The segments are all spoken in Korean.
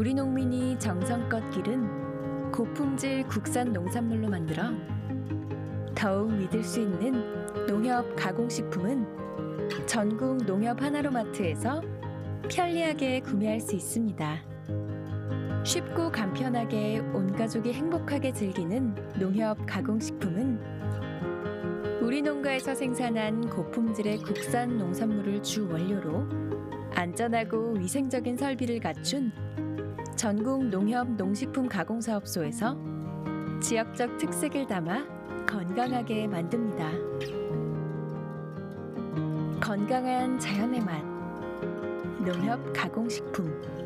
우리 농민이 정성껏 기른 고품질 국산 농산물로 만들어 더욱 믿을 수 있는 농협 가공식품은 전국 농협 하나로마트에서 편리하게 구매할 수 있습니다. 쉽고 간편하게 온 가족이 행복하게 즐기는 농협 가공식품은 우리 농가에서 생산한 고품질의 국산 농산물을 주 원료로 안전하고 위생적인 설비를 갖춘 전국 농협 농식품 가공사업소에서 지역적 특색을 담아 건강하게 만듭니다. 건강한 자연의 맛, 농협 가공식품.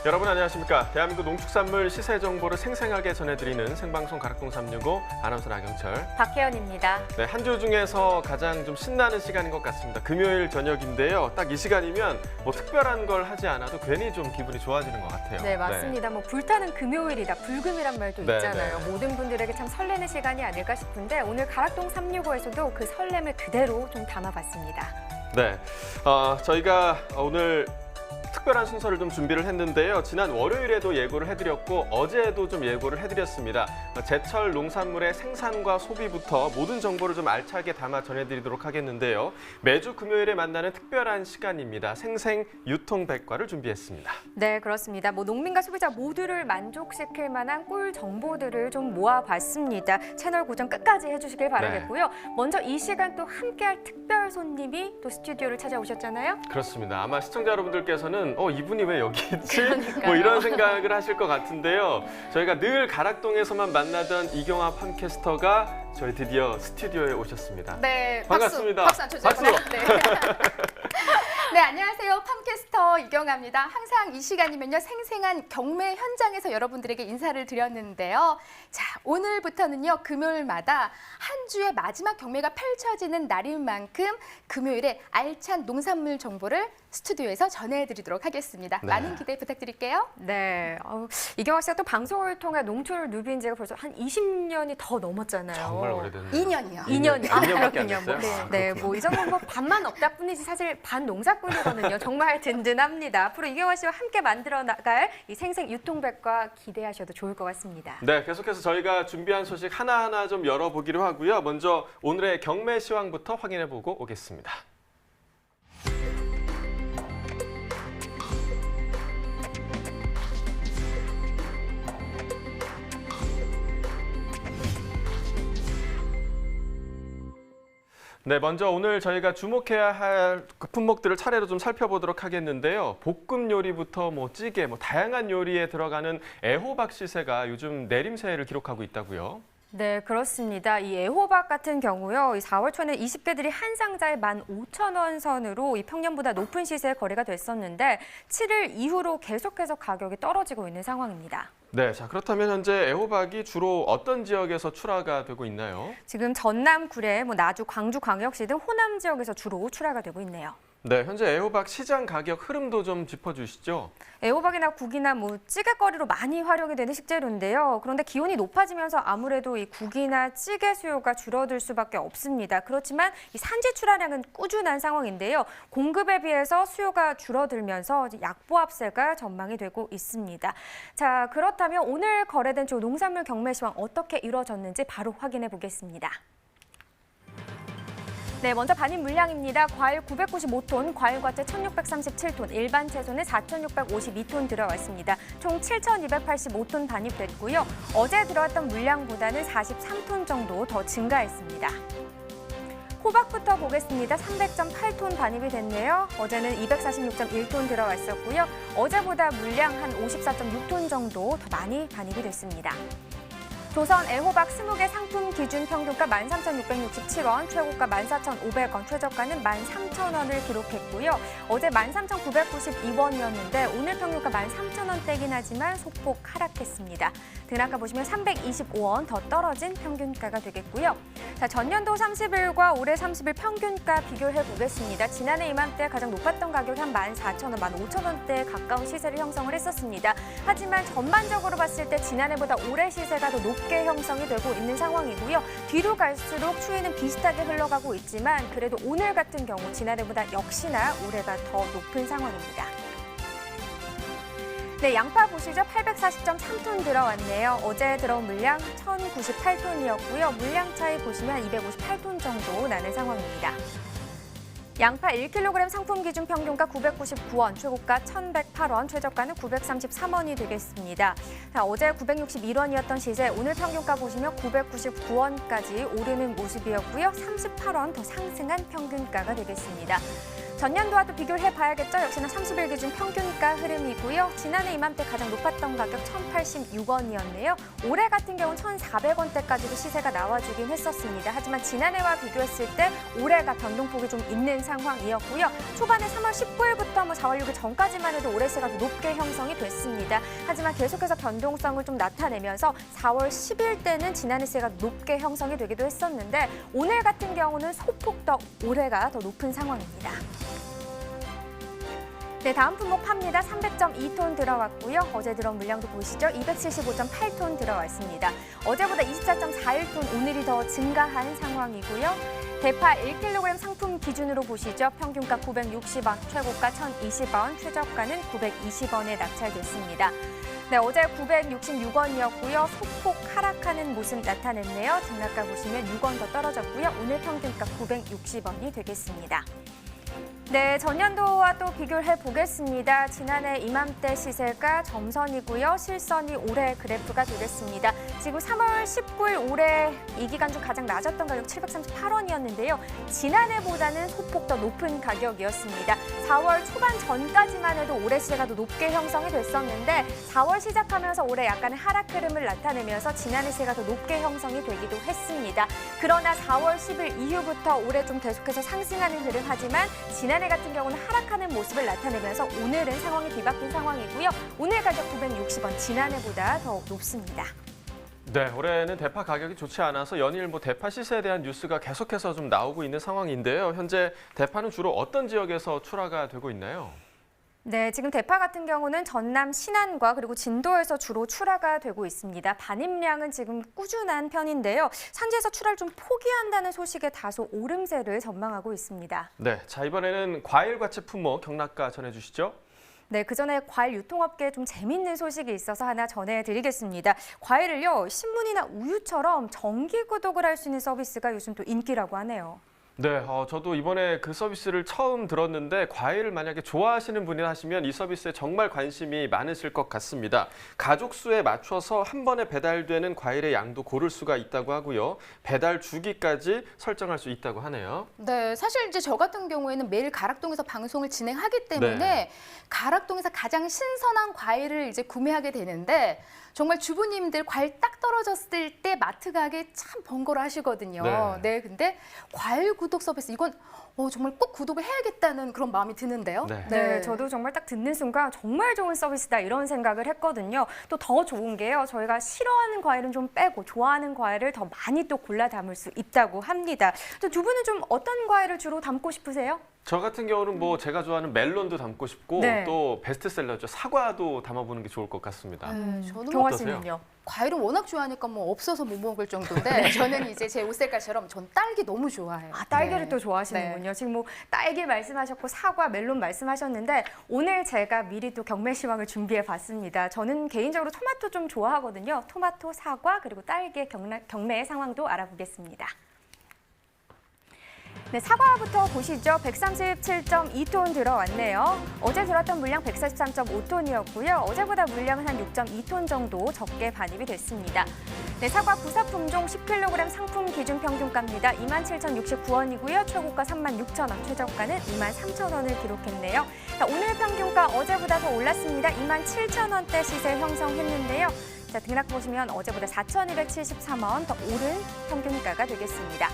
여러분 안녕하십니까? 대한민국 농축산물 시세 정보를 생생하게 전해드리는 생방송 가락동 365 아나운서 나경철, 박혜연입니다. 네, 한 주 중에서 가장 좀 신나는 시간인 것 같습니다. 금요일 저녁인데요. 딱 이 시간이면 뭐 특별한 걸 하지 않아도 괜히 좀 기분이 좋아지는 것 같아요. 네, 맞습니다. 뭐 불타는 금요일이다, 불금이란 말도 네, 있잖아요. 네. 모든 분들에게 참 설레는 시간이 아닐까 싶은데 오늘 가락동 365에서도 그 설렘을 그대로 좀 담아봤습니다. 네, 저희가 오늘 특별한 순서를 좀 준비를 했는데요. 지난 월요일에도 예고를 해드렸고 어제도 좀 예고를 해드렸습니다. 제철 농산물의 생산과 소비부터 모든 정보를 좀 알차게 담아 전해드리도록 하겠는데요. 매주 금요일에 만나는 특별한 시간입니다. 생생 유통백과를 준비했습니다. 네, 그렇습니다. 뭐 농민과 소비자 모두를 만족시킬 만한 꿀 정보들을 좀 모아봤습니다. 채널 고정 끝까지 해주시길 바라겠고요. 먼저 이 시간 또 함께할 특별 손님이 또 스튜디오를 찾아오셨잖아요. 그렇습니다. 아마 시청자 여러분들께서는 이분이 왜 여기 있지? 그러니까요. 뭐 이런 생각을 하실 것 같은데요. 저희가 늘 가락동에서만 만나던 이경아 팜캐스터가 저희 드디어 스튜디오에 오셨습니다. 네, 반갑습니다. 박수 안 쳐주세요. 박수! 네. 네, 안녕하세요. 팜캐스터 이경아입니다. 항상 이 시간이면요, 생생한 경매 현장에서 여러분들에게 인사를 드렸는데요. 자, 오늘부터는요, 금요일마다 한 주의 마지막 경매가 펼쳐지는 날인 만큼 금요일에 알찬 농산물 정보를 스튜디오에서 전해드리도록 하겠습니다. 네. 많은 기대 부탁드릴게요. 네, 이경아 씨가 또 방송을 통해 농촌을 누빈 지가 벌써 한 20년이 더 넘었잖아요. 정말 오래됐네요. 2년이요. 2년이. 2년밖에 안 그렇군요. 됐어요? 뭐, 아, 네, 뭐 이 정도는 뭐 반만 없다 뿐이지 사실 반 농사꾼이거든요. 정말 든든합니다. 앞으로 이경아 씨와 함께 만들어 나갈 이 생생 유통백과 기대하셔도 좋을 것 같습니다. 네, 계속해서 저희가 준비한 소식 하나하나 좀 열어보기로 하고요. 먼저 오늘의 경매 시황부터 확인해보고 오겠습니다. 네, 먼저 오늘 저희가 주목해야 할 품목들을 차례로 좀 살펴보도록 하겠는데요. 볶음 요리부터 뭐 찌개, 뭐 다양한 요리에 들어가는 애호박 시세가 요즘 내림세를 기록하고 있다고요. 네, 그렇습니다. 이 애호박 같은 경우요, 이 4월 초에는 20개들이 한 상자에 15,000원 선으로 이 평년보다 높은 시세에 거래가 됐었는데 7일 이후로 계속해서 가격이 떨어지고 있는 상황입니다. 네, 자 그렇다면 현재 애호박이 주로 어떤 지역에서 출하가 되고 있나요? 지금 전남, 구례, 뭐 나주, 광주, 광역시 등 호남 지역에서 주로 출하가 되고 있네요. 네, 현재 애호박 시장 가격 흐름도 좀 짚어주시죠. 애호박이나 국이나 뭐 찌개거리로 많이 활용이 되는 식재료인데요. 그런데 기온이 높아지면서 아무래도 이 국이나 찌개 수요가 줄어들 수밖에 없습니다. 그렇지만 이 산지 출하량은 꾸준한 상황인데요. 공급에 비해서 수요가 줄어들면서 약보합세가 전망이 되고 있습니다. 자, 그렇다면 오늘 거래된 주 농산물 경매 시황 어떻게 이루어졌는지 바로 확인해 보겠습니다. 네, 먼저 반입 물량입니다. 과일 995톤, 과일과채 1637톤, 일반 채소는 4652톤 들어왔습니다. 총 7285톤 반입됐고요. 어제 들어왔던 물량보다는 43톤 정도 더 증가했습니다. 호박부터 보겠습니다. 300.8톤 반입이 됐네요. 어제는 246.1톤 들어왔었고요. 어제보다 물량 한 54.6톤 정도 더 많이 반입이 됐습니다. 조선 애호박 20개 상품 기준 평균가 13,667원, 최고가 14,500원, 최저가는 13,000원을 기록했고요. 어제 13,992원이었는데 오늘 평균가 13,000원대긴 하지만 소폭 하락했습니다. 등락가 보시면 325원 더 떨어진 평균가가 되겠고요. 자, 전년도 30일과 올해 30일 평균가 비교해 보겠습니다. 지난해 이맘때 가장 높았던 가격이 한 14,000원, 15,000원대에 가까운 시세를 형성을 했었습니다. 하지만 전반적으로 봤을 때 지난해보다 올해 시세가 더 높은 높게 형성이 되고 있는 상황이고요. 뒤로 갈수록 추위는 비슷하게 흘러가고 있지만 그래도 오늘 같은 경우 지난해보다 역시나 올해가 더 높은 상황입니다. 네, 양파 보시죠. 840.3톤 들어왔네요. 어제 들어온 물량 1098톤이었고요. 물량 차이 보시면 258톤 정도 나는 상황입니다. 양파 1kg 상품 기준 평균가 999원, 최고가 1,108원, 최저가는 933원이 되겠습니다. 자, 어제 961원이었던 시세, 오늘 평균가 보시면 999원까지 오르는 모습이었고요. 38원 더 상승한 평균가가 되겠습니다. 전년도와도 비교를 해봐야겠죠. 역시나 30일 기준 평균가 흐름이고요. 지난해 이맘때 가장 높았던 가격 1,086원이었네요. 올해 같은 경우는 1,400원대까지도 시세가 나와주긴 했었습니다. 하지만 지난해와 비교했을 때 올해가 변동폭이 좀 있는 상황이었고요. 초반에 3월 19일부터 4월 6일 전까지만 해도 올해 시세가 높게 형성이 됐습니다. 하지만 계속해서 변동성을 좀 나타내면서 4월 10일 때는 지난해 시세가 높게 형성이 되기도 했었는데 오늘 같은 경우는 소폭 더 올해가 더 높은 상황입니다. 네, 다음 품목 팝니다. 300.2톤 들어왔고요. 어제 들어온 물량도 보시죠. 275.8톤 들어왔습니다. 어제보다 24.41톤 오늘이 더 증가한 상황이고요. 대파 1kg 상품 기준으로 보시죠. 평균가 960원, 최고가 1,020원, 최저가는 920원에 낙찰됐습니다. 네, 어제 966원이었고요. 소폭 하락하는 모습 나타냈네요. 등락가 보시면 6원 더 떨어졌고요. 오늘 평균가 960원이 되겠습니다. 네, 전년도와 또 비교를 해보겠습니다. 지난해 이맘때 시세가 점선이고요. 실선이 올해 그래프가 되겠습니다. 지금 3월 19일 올해 이 기간 중 가장 낮았던 가격 738원이었는데요. 지난해보다는 소폭 더 높은 가격이었습니다. 4월 초반 전까지만 해도 올해 시세가 더 높게 형성이 됐었는데 4월 시작하면서 올해 약간의 하락 흐름을 나타내면서 지난해 시세가 더 높게 형성이 되기도 했습니다. 그러나 4월 10일 이후부터 올해 좀 계속해서 상승하는 흐름 하지만 지난해 같은 경우는 하락하는 모습을 나타내면서 오늘은 상황이 뒤바뀐 상황이고요. 오늘 가격 960원, 지난해보다 더 높습니다. 네, 올해는 대파 가격이 좋지 않아서 연일 대파 시세에 대한 뉴스가 계속해서 좀 나오고 있는 상황인데요. 현재 대파는 주로 어떤 지역에서 출하가 되고 있나요? 네, 지금 대파 같은 경우는 전남 신안과 그리고 진도에서 주로 출하가 되고 있습니다. 반입량은 지금 꾸준한 편인데요. 산지에서 출하를 좀 포기한다는 소식에 다소 오름세를 전망하고 있습니다. 네, 자 이번에는 과일 과채 품목 경락가 전해주시죠. 네, 그전에 과일 유통업계에 좀 재밌는 소식이 있어서 하나 전해드리겠습니다. 과일을요, 신문이나 우유처럼 정기 구독을 할 수 있는 서비스가 요즘 또 인기라고 하네요. 네, 저도 이번에 그 서비스를 처음 들었는데 과일을 만약에 좋아하시는 분이 하시면 이 서비스에 정말 관심이 많으실 것 같습니다. 가족 수에 맞춰서 한 번에 배달되는 과일의 양도 고를 수가 있다고 하고요. 배달 주기까지 설정할 수 있다고 하네요. 네, 사실 이제 저 같은 경우에는 매일 가락동에서 방송을 진행하기 때문에 네. 가락동에서 가장 신선한 과일을 이제 구매하게 되는데 정말 주부님들 과일 딱 떨어졌을 때 마트 가기 참 번거로워 하시거든요. 네, 근데 과일 구독 서비스 이건 정말 꼭 구독을 해야겠다는 그런 마음이 드는데요. 네, 저도 정말 딱 듣는 순간 정말 좋은 서비스다 이런 생각을 했거든요. 또 더 좋은 게요. 저희가 싫어하는 과일은 좀 빼고 좋아하는 과일을 더 많이 또 골라 담을 수 있다고 합니다. 또 두 분은 좀 어떤 과일을 주로 담고 싶으세요? 저 같은 경우는 제가 좋아하는 멜론도 담고 싶고 네. 또 베스트셀러죠. 사과도 담아보는 게 좋을 것 같습니다. 저는 경화 어떠세요? 씨는요? 과일은 워낙 좋아하니까 없어서 못 먹을 정도인데 저는 이제 제 옷 색깔처럼 전 딸기 너무 좋아해요. 아, 딸기를 네. 또 좋아하시는군요. 지금 딸기 말씀하셨고 사과, 멜론 말씀하셨는데 오늘 제가 미리 또 경매 시황을 준비해 봤습니다. 저는 개인적으로 토마토 좀 좋아하거든요. 토마토, 사과, 그리고 딸기의 경매 상황도 알아보겠습니다. 네, 사과부터 보시죠. 137.2톤 들어왔네요. 어제 들어왔던 물량 143.5톤이었고요. 어제보다 물량은 한 6.2톤 정도 적게 반입이 됐습니다. 네, 사과 부사 품종 10kg 상품 기준 평균가입니다. 27,069원이고요. 최고가 36,000원, 최저가는 23,000원을 기록했네요. 자, 오늘 평균가 어제보다 더 올랐습니다. 27,000원대 시세 형성했는데요. 자, 등락 보시면 어제보다 4,273원 더 오른 평균가가 되겠습니다.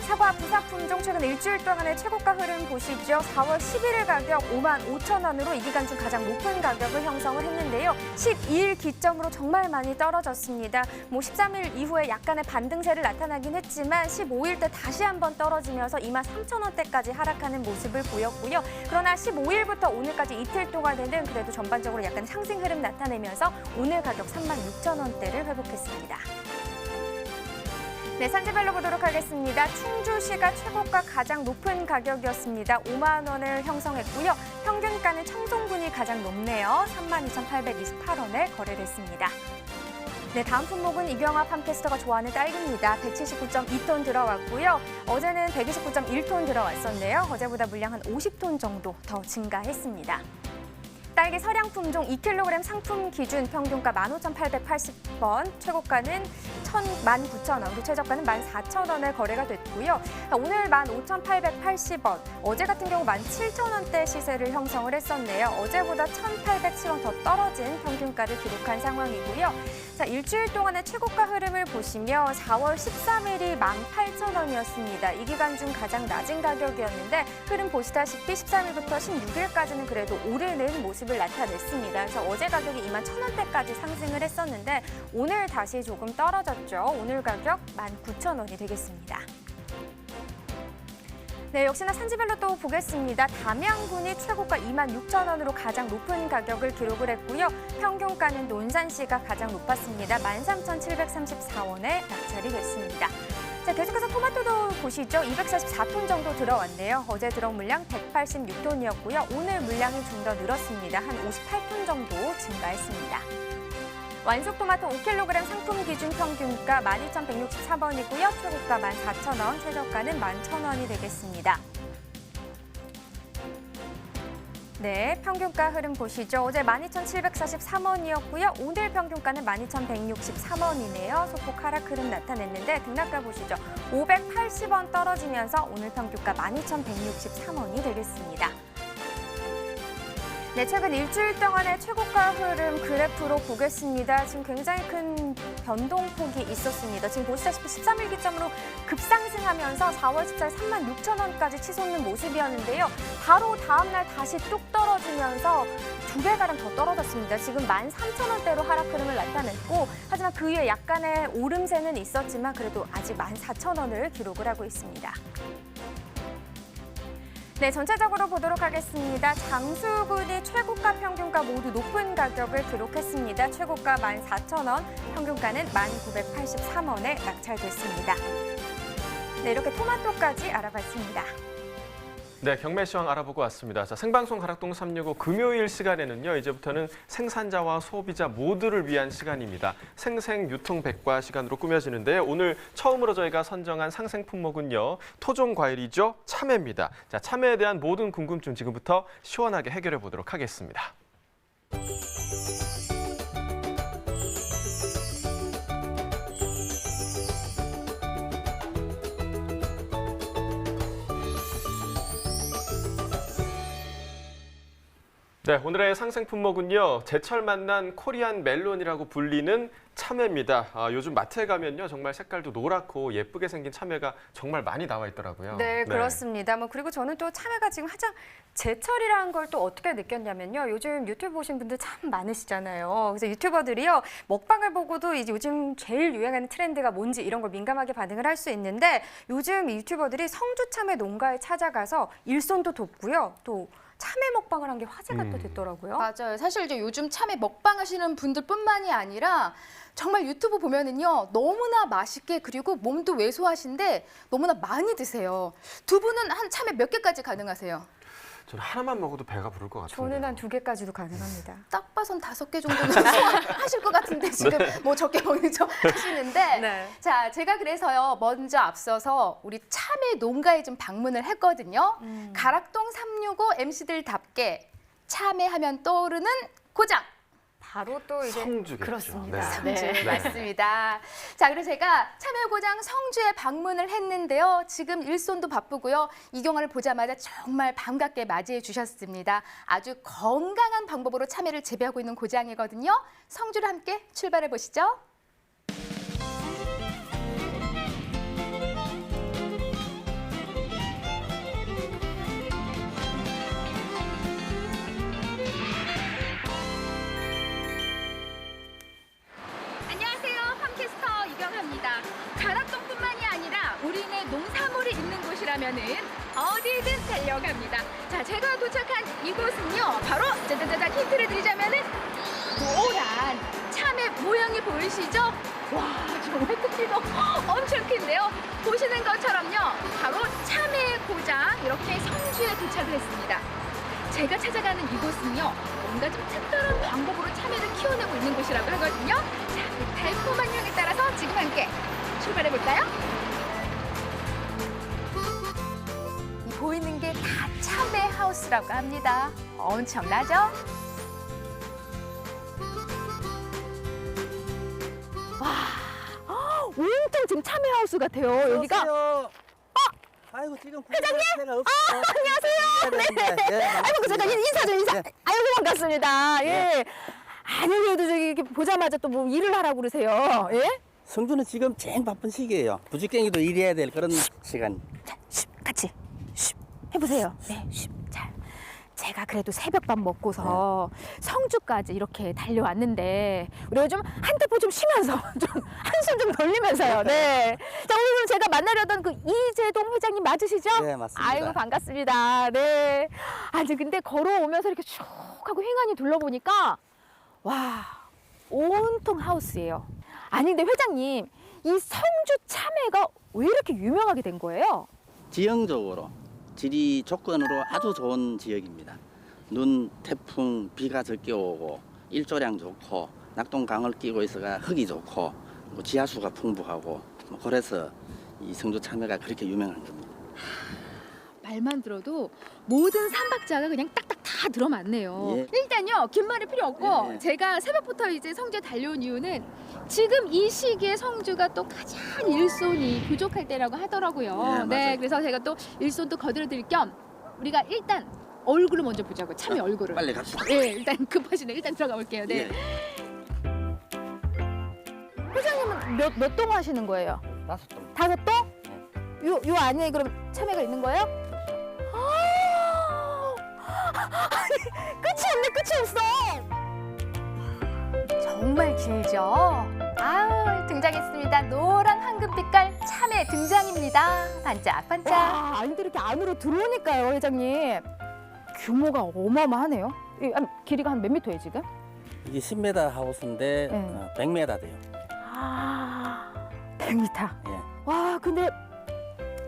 사과, 부사 품종 최근 일주일 동안의 최고가 흐름 보시죠. 4월 11일 가격 55,000원으로 이 기간 중 가장 높은 가격을 형성을 했는데요. 12일 기점으로 정말 많이 떨어졌습니다. 13일 이후에 약간의 반등세를 나타나긴 했지만 15일 때 다시 한번 떨어지면서 23,000원대까지 하락하는 모습을 보였고요. 그러나 15일부터 오늘까지 이틀 동안에는 그래도 전반적으로 약간 상승 흐름 나타내면서 오늘 가격 36,000원대를 회복했습니다. 네, 산지별로 보도록 하겠습니다. 충주시가 최고가 가장 높은 가격이었습니다. 5만 원을 형성했고요. 평균가는 청송군이 가장 높네요. 32,828원에 거래됐습니다. 네, 다음 품목은 이경아 팜캐스터가 좋아하는 딸기입니다. 179.2톤 들어왔고요. 어제는 129.1톤 들어왔었네요. 어제보다 물량 한 50톤 정도 더 증가했습니다. 딸기 서량 품종 2kg 상품 기준 평균가 15,880원, 최고가는 19,000원, 그리고 최저가는 14,000원에 거래가 됐고요. 오늘 15,880원, 어제 같은 경우 17,000원대 시세를 형성을 했었네요. 어제보다 1,807원 더 떨어진 평균가를 기록한 상황이고요. 자, 일주일 동안의 최고가 흐름을 보시면 4월 13일이 18,000원이었습니다. 이 기간 중 가장 낮은 가격이었는데 흐름 보시다시피 13일부터 16일까지는 그래도 오르는 모습을 나타냈습니다. 그래서 어제 가격이 21,000원대까지 상승을 했었는데 오늘 다시 조금 떨어졌죠. 오늘 가격 19,000원이 되겠습니다. 네, 역시나 산지별로 또 보겠습니다. 담양군이 최고가 26,000원으로 가장 높은 가격을 기록을 했고요. 평균가는 논산시가 가장 높았습니다. 13,734원에 낙찰이 됐습니다. 자, 계속해서 토마토도 보시죠. 244톤 정도 들어왔네요. 어제 들어온 물량 186톤이었고요. 오늘 물량이 좀 더 늘었습니다. 한 58톤 정도 증가했습니다. 완숙 토마토 5kg 상품 기준 평균가 12,163원이고요. 최고가 14,000원, 최저가는 11,000원이 되겠습니다. 네, 평균가 흐름 보시죠. 어제 12,743원이었고요. 오늘 평균가는 12,163원이네요. 소폭 하락 흐름 나타냈는데 등락가 보시죠. 580원 떨어지면서 오늘 평균가 12,163원이 되겠습니다. 네, 최근 일주일 동안의 최고가 흐름 그래프로 보겠습니다. 지금 굉장히 큰 변동폭이 있었습니다. 지금 보시다시피 13일 기점으로 급상승하면서 4월 14일 36,000원까지 치솟는 모습이었는데요. 바로 다음 날 다시 뚝 떨어지면서 2배가량 더 떨어졌습니다. 지금 13,000원대로 하락 흐름을 나타냈고 하지만 그 이후에 약간의 오름세는 있었지만 그래도 아직 14,000원을 기록을 하고 있습니다. 네, 전체적으로 보도록 하겠습니다. 장수군이 최고가 평균가 모두 높은 가격을 기록했습니다. 최고가 14,000원, 평균가는 1,983원에 낙찰됐습니다. 네, 이렇게 토마토까지 알아봤습니다. 네, 경매 시황 알아보고 왔습니다. 자, 생방송 가락동 365 금요일 시간에는요, 이제부터는 생산자와 소비자 모두를 위한 시간입니다. 생생 유통 백과 시간으로 꾸며지는데요. 오늘 처음으로 저희가 선정한 상생 품목은요, 토종 과일이죠, 참외입니다. 자, 참외에 대한 모든 궁금증 지금부터 시원하게 해결해 보도록 하겠습니다. 네, 오늘의 상생 품목은요, 제철 만난 코리안 멜론이라고 불리는 참외입니다. 요즘 마트에 가면요, 정말 색깔도 노랗고 예쁘게 생긴 참외가 정말 많이 나와 있더라고요. 네, 그렇습니다. 그리고 저는 또 참외가 지금 한창 제철이라는 걸 또 어떻게 느꼈냐면요. 요즘 유튜브 보신 분들 참 많으시잖아요. 그래서 유튜버들이요, 먹방을 보고도 이제 요즘 제일 유행하는 트렌드가 뭔지 이런 걸 민감하게 반응을 할 수 있는데 요즘 유튜버들이 성주 참외 농가에 찾아가서 일손도 돕고요. 또 참외 먹방을 한 게 화제가 또 됐더라고요. 맞아요. 사실 이제 요즘 참외 먹방 하시는 분들뿐만이 아니라 정말 유튜브 보면은요, 너무나 맛있게 그리고 몸도 왜소하신데 너무나 많이 드세요. 두 분은 한 참외 몇 개까지 가능하세요? 저는 하나만 먹어도 배가 부를 것 같아요. 저는 한 2개까지도 가능합니다. 딱 봐선 5개 정도는 소화하실 것 같은데 지금 뭐 적게 먹는 척 하시는데 네. 자, 제가 그래서요 먼저 앞서서 우리 참외 농가에 좀 방문을 했거든요. 가락동 365 MC들답게 참외 하면 떠오르는 고장. 바로 또 이제 성주겠죠. 그렇습니다. 네. 네, 맞습니다. 자, 그래서 제가 참외고장 성주에 방문을 했는데요. 지금 일손도 바쁘고요. 이경아를 보자마자 정말 반갑게 맞이해 주셨습니다. 아주 건강한 방법으로 참외를 재배하고 있는 고장이거든요. 성주를 함께 출발해 보시죠. 나는 어디든 달려갑니다. 자, 제가 도착한 이곳은요, 바로 짜자자자 힌트를 드리자면은 노란 참외 모양이 보이시죠? 와, 정말 크기도 엄청 큰데요. 보시는 것처럼요, 바로 참외의 고장 이렇게 성주에 도착을 했습니다. 제가 찾아가는 이곳은요, 뭔가 좀 특별한 방법으로 참외를 키워내고 있는 곳이라고 하거든요. 자, 그 달콤한 향에 따라서 지금 함께 출발해 볼까요? 이 보이는 게 다 참외 하우스라고 합니다. 엄청나죠? 온통 지금 참외 하우스 같아요. 여기가. 아이고 지금 회장님. 안녕하세요. 네. 아이고 잠깐 인사 좀 인사. 네. 아이고 반갑습니다. 예. 아니 그래도 저기 이렇게 보자마자 또 뭐 일을 하라고 그러세요. 예? 성주는 지금 제일 바쁜 시기예요. 부직갱이도 일해야 될 그런 시간. 자, 같이 해보세요. 네, 자, 제가 그래도 새벽밥 먹고서 성주까지 이렇게 달려왔는데 우리가 좀 한테포 좀 쉬면서 좀 한숨 좀 돌리면서요. 네. 자, 오늘 제가 만나려던 그 이재동 회장님 맞으시죠? 네, 맞습니다. 아이고 반갑습니다. 네. 아니 근데 걸어오면서 이렇게 쭉 하고 횡하니 둘러보니까 와, 온통 하우스예요. 아니 근데 회장님, 이 성주 참외가 왜 이렇게 유명하게 된 거예요? 지형적으로 지리 조건으로 아주 좋은 지역입니다. 눈, 태풍, 비가 적게 오고 일조량 좋고 낙동강을 끼고 있어가 흙이 좋고 뭐 지하수가 풍부하고 뭐 그래서 이 성주 참외가 그렇게 유명한 겁니다. 말만 들어도 모든 삼박자가 그냥 딱딱 다 들어맞네요. 예. 일단요, 긴 말이 필요 없고 예. 제가 새벽부터 이제 성주에 달려온 이유는 지금 이 시기에 성주가 또 가장 일손이 부족할 때라고 하더라고요. 예, 네, 맞아요. 그래서 제가 또 일손도 거들어드릴 겸 우리가 일단 얼굴을 먼저 보자고, 참외 얼굴을. 빨리 갑시다. 네, 일단 급하시네. 일단 들어가 볼게요. 네. 회장님은 몇 동 하시는 거예요? 5동. 5동? 요 안에 그럼 참외가 있는 거예요? 아니, 끝이 없네, 끝이 없어. 정말 길죠? 아우, 등장했습니다. 노란 황금빛깔 참외 등장입니다. 반짝반짝. 와, 아니 근데 이렇게 안으로 들어오니까요, 회장님. 규모가 어마어마하네요. 길이가 한 몇 미터예요, 지금? 이게 10m 하우스인데 네. 100m 돼요. 아, 100m. 예. 와, 근데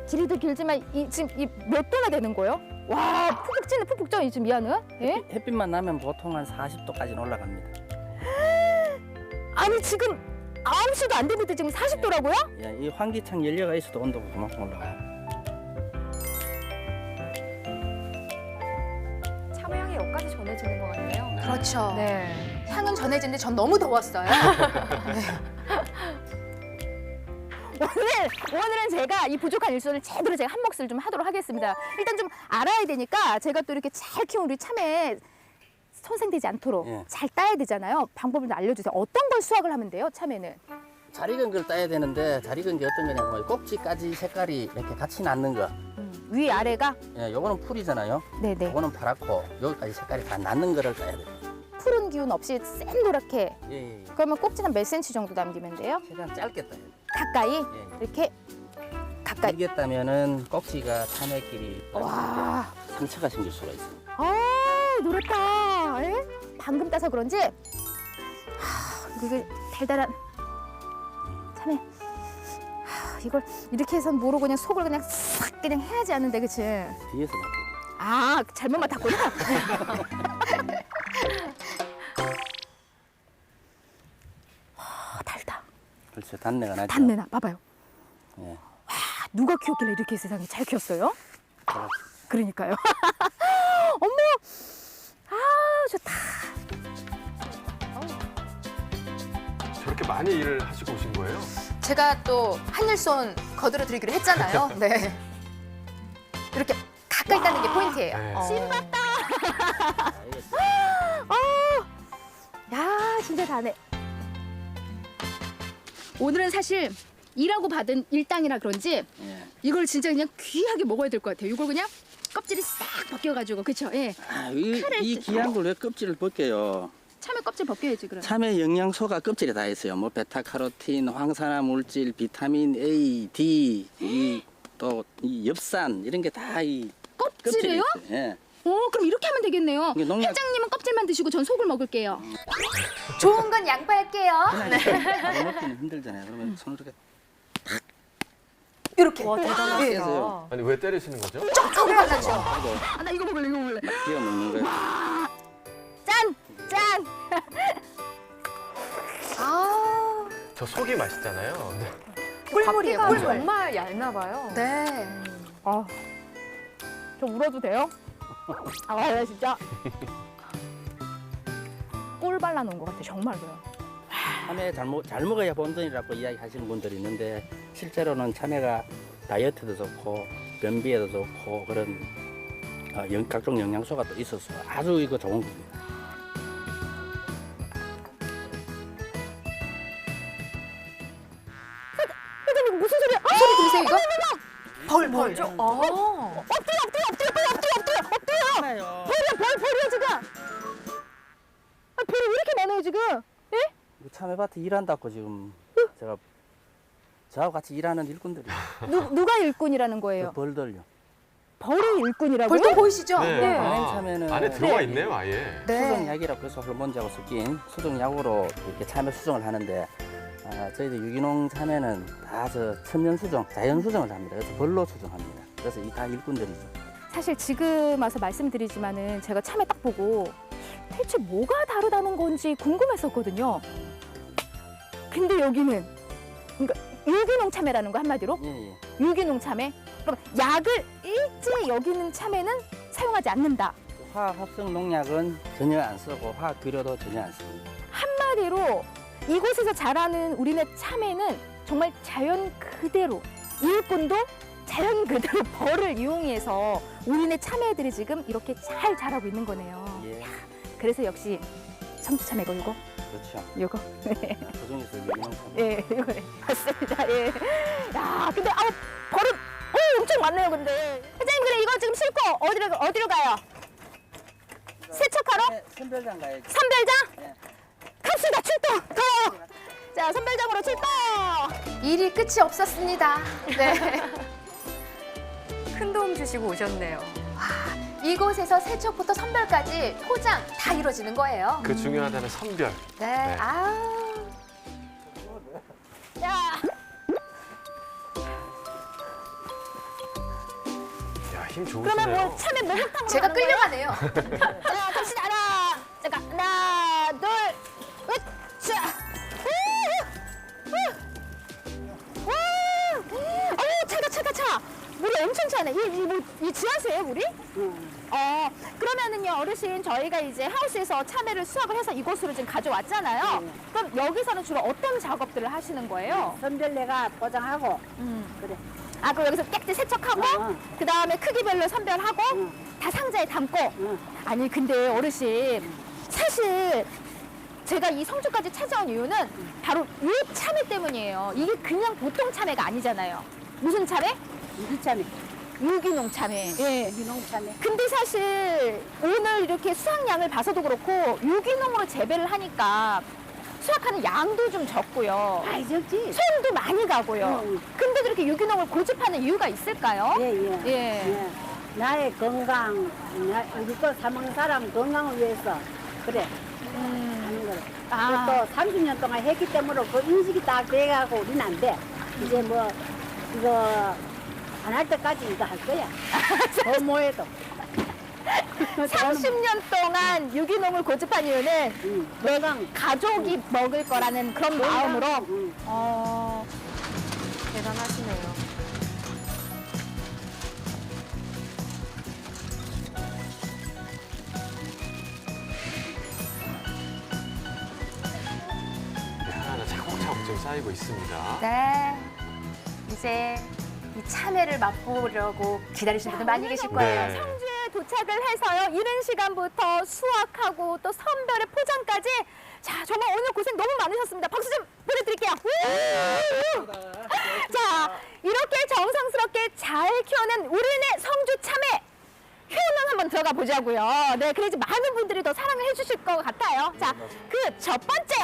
길이도 길지만 지금 이 몇 도나 되는 거예요? 와, 푹푹 찌네, 푹푹 쪄, 지금 이 안은. 예? 햇빛만 나면 보통 한 40도까지는 올라갑니다. 아니, 지금 9시도 안 됐는데 지금 40도라고요? 예, 이 환기창 연료가 있어도 온도가 그만큼 올라가요. 참외 향이 여기까지 전해지는 것 같네요. 그렇죠. 네. 향은 전해지는데 전 너무 더웠어요. 오늘은 제가 이 부족한 일손을 제대로 제가 한 몫을 좀 하도록 하겠습니다. 일단 좀 알아야 되니까 제가 또 이렇게 잘 키운 우리 참외 손상되지 않도록 예. 잘 따야 되잖아요. 방법을 좀 알려주세요. 어떤 걸 수확을 하면 돼요, 참외는? 잘 익은 걸 따야 되는데 잘 익은 게 어떤 거냐면 꼭지까지 색깔이 이렇게 같이 났는 거. 위 아래가? 예, 요거는 풀이잖아요. 네네. 요거는 파랗고 여기까지 색깔이 다 났는 거를 따야 돼요. 푸른 기운 없이 센 노랗게. 예, 예. 그러면 꼭지는 몇 센치 정도 남기면 돼요? 최대한 짧게 따야 돼요. 가까이? 예, 예. 이렇게 가까이. 길게 따면은 꼭지가 참외끼리 와. 상처가 생길 수가 있습니다. 아, 노랗다. 에? 방금 따서 그런지 이게 달달한 참외. 이걸 이렇게 해서 모르고 그냥 속을 그냥 싹 그냥 해야지 않는데, 그치? 뒤에서 맡아야 돼요. 아, 잘못 맡았구나. 달다. 그렇죠. 단내가 나죠. 단내나. 봐봐요. 예. 누가 키웠길래 이렇게 세상에 잘 키웠어요? 제가 그러니까요. 어머, 아, 좋다. 저렇게 많이 일을 하시고 오신 거예요? 제가 또 한일손 거들어 드리기로 했잖아요. 네. 이렇게 가까이 따는 게 포인트예요. 네. 찐받다. 야, 진짜 다네. 오늘은 사실 일하고 받은 일당이라 그런지 예. 이걸 진짜 그냥 귀하게 먹어야 될 것 같아요. 이걸 그냥 껍질이 싹 벗겨가지고, 그쵸? 예. 아, 이 귀한 걸 왜 껍질을 벗겨요? 참외 껍질 벗겨야지, 그럼. 참외 영양소가 껍질에 다 있어요. 뭐 베타카로틴, 황산화 물질, 비타민 A, D, 또 또 이 엽산 이런 게 다 이 껍질이요? 예. 그럼 이렇게 하면 되겠네요. 이게 농약- 회장님은 껍질만 드시고 전 속을 먹을게요. 좋은 건 양보할게요. 그냥 이렇게 먹기는 힘들잖아요. 그러면 손으로 이렇게 이렇게. 와, 대단하시다. 깨서요. 아니 왜 때리시는 거죠? 쪽쪽을 발라줘. 그리고 나 이거 먹을래, 이거 먹을래. 끼워 먹는 거예요. 짠! 짠! 아, 저 속이 맛있잖아요. 네. 꿀물이에요. 꿀물. 정말 얇나 봐요. 네. 아, 저 울어도 돼요? 아, 나 진짜 꿀 발라놓은 것 같아, 정말로요. 참외 잘 먹어야 본전이라고 이야기하시는 분들이 있는데 실제로는 참외가 다이어트도 좋고 변비에도 좋고 그런 각종 영양소가 또 있어서 아주 이거 좋은 겁니다. 회장님 무슨 소리야? 소리 들으세요, 이거? 벌, 벌죠? 아. 참외요. 벌이야, 지금! 아, 벌이 왜 이렇게 많아요, 지금? 참외밭에 일한다고 지금 제가 저하고 같이 일하는 일꾼들이에요. 누가 일꾼이라는 거예요? 벌들요. 벌이 일꾼이라고요? 벌도 보이시죠? 네. 안에 참외는 안에 들어가 있네요, 아예. 수정약이라고 해서 호르몬제하고 섞인 수정약으로 이렇게 참외 수정을 하는데 저희들 유기농 참외는 다 저 천연 수정, 자연 수정을 합니다. 그래서 벌로 수정합니다. 그래서 이 다 일꾼들이죠. 사실 지금 와서 말씀드리지만은 제가 참외 딱 보고 대체 뭐가 다르다는 건지 궁금했었거든요. 근데 여기는 그러니까 유기농 참외라는 거 한마디로? 예, 예. 유기농 참외? 그럼 약을 일제 여기 있는 참외는 사용하지 않는다. 화학 합성 농약은 전혀 안 쓰고 화학 비료도 전혀 안 씁니다. 한마디로 이곳에서 자라는 우리네 참외는 정말 자연 그대로 일꾼도 자연 그대로 벌을 이용해서 우리네 참외들이 지금 이렇게 잘 자라고 있는 거네요. 예, 그래서 역시 성주 참외고 이거 그렇죠. 이거 그 중에서 유기농 참외. 예 이거네 맞습니다. 예. 야 근데 벌은 엄청 많네요. 근데 회장님 그래 이거 지금 싣고 어디로 가요? 세척하러? 선별장 가야지. 선별장? 네. 갑시다 출동 가요. 자 선별장으로 출동. 일이 끝이 없었습니다. 네. 큰 도움 주시고 오셨네요. 이곳에서 세척부터 선별까지 포장 다 이루어지는 거예요. 그 중요하다는 선별. 네. 네. 아우. 야. 야, 힘 좋으시네요. 그러면 뭐 참외 목욕탕으로 제가 가는 거예요? 끌려가네요. 자, 갑시다. 하나, 둘, 으쌰. 차가. 물이 엄청 차네. 이 지하수예요, 물이? 그러면은요, 어르신, 저희가 이제 하우스에서 참외를 수확을 해서 이곳으로 지금 가져왔잖아요. 그럼 여기서는 주로 어떤 작업들을 하시는 거예요? 선별 내가 포장하고 그래. 그럼 여기서 깨끗이 세척하고, 그 다음에 크기별로 선별하고, 다 상자에 담고. 아니, 근데 어르신, 사실 제가 이 성주까지 찾아온 이유는 바로 이 참외 때문이에요. 이게 그냥 보통 참외가 아니잖아요. 무슨 참외? 유기참외, 유기농 참외. 예. 유기농참외. 근데 사실 오늘 이렇게 수확량을 봐서도 그렇고 유기농으로 재배를 하니까 수확하는 양도 좀 적고요. 많이 적지? 손도 많이 가고요. 응. 근데도 이렇게 유기농을 고집하는 이유가 있을까요? 예. 예. 나의 건강, 우리 거 사먹는 사람 건강을 위해서 그래 하는 거래. 아. 또 30년 동안 했기 때문에 그 인식이 딱 돼가고 우리는 안 돼. 이제 뭐 이거 안 할 때까지 이거 할 거야. 더 뭐해도. 30년 동안 유기농을 고집한 이유는 건강. 가족이 먹을 거라는 그런 마음으로 대단하시네요. 하나하나 차곡차곡 좀 쌓이고 있습니다. 네. 이제 이 참외를 맛보려고 기다리시는 분들 많이 계실 거예요. 네. 성주에 도착을 해서요. 이른 시간부터 수확하고 또 선별의 포장까지 자 정말 오늘 고생 너무 많으셨습니다. 박수 좀 보내드릴게요. 자 이렇게 정성스럽게 잘 키워낸 우리네 성주 참외 효능 한번 들어가 보자고요. 네, 그래야지 많은 분들이 더 사랑을 해주실 것 같아요. 자, 그 첫 번째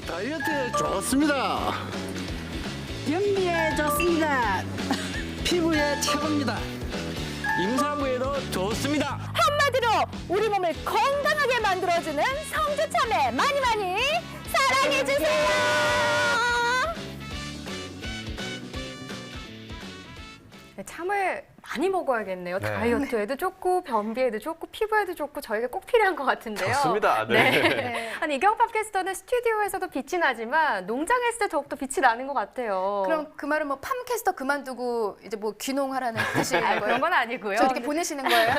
다이어트에 좋습니다. 변비에 좋습니다. 피부에 최고입니다. 임산부에도 좋습니다. 한마디로 우리 몸을 건강하게 만들어주는 성주 참외 많이 많이 사랑해주세요. 참을 많이 먹어야겠네요. 네. 다이어트에도 좋고 변비에도 좋고 피부에도 좋고 저에게 꼭 필요한 것 같은데요. 좋습니다. 네. 네. 아니 이경 팟캐스터는 스튜디오에서도 빛이 나지만 농장에 있을 때 더욱더 빛이 나는 것 같아요. 그럼 그 말은 뭐 팜캐스터 그만두고 이제 뭐 귀농하라는 뜻이신 아, 거예요? 그런 건 아니고요. 저 이렇게 보내시는 거예요?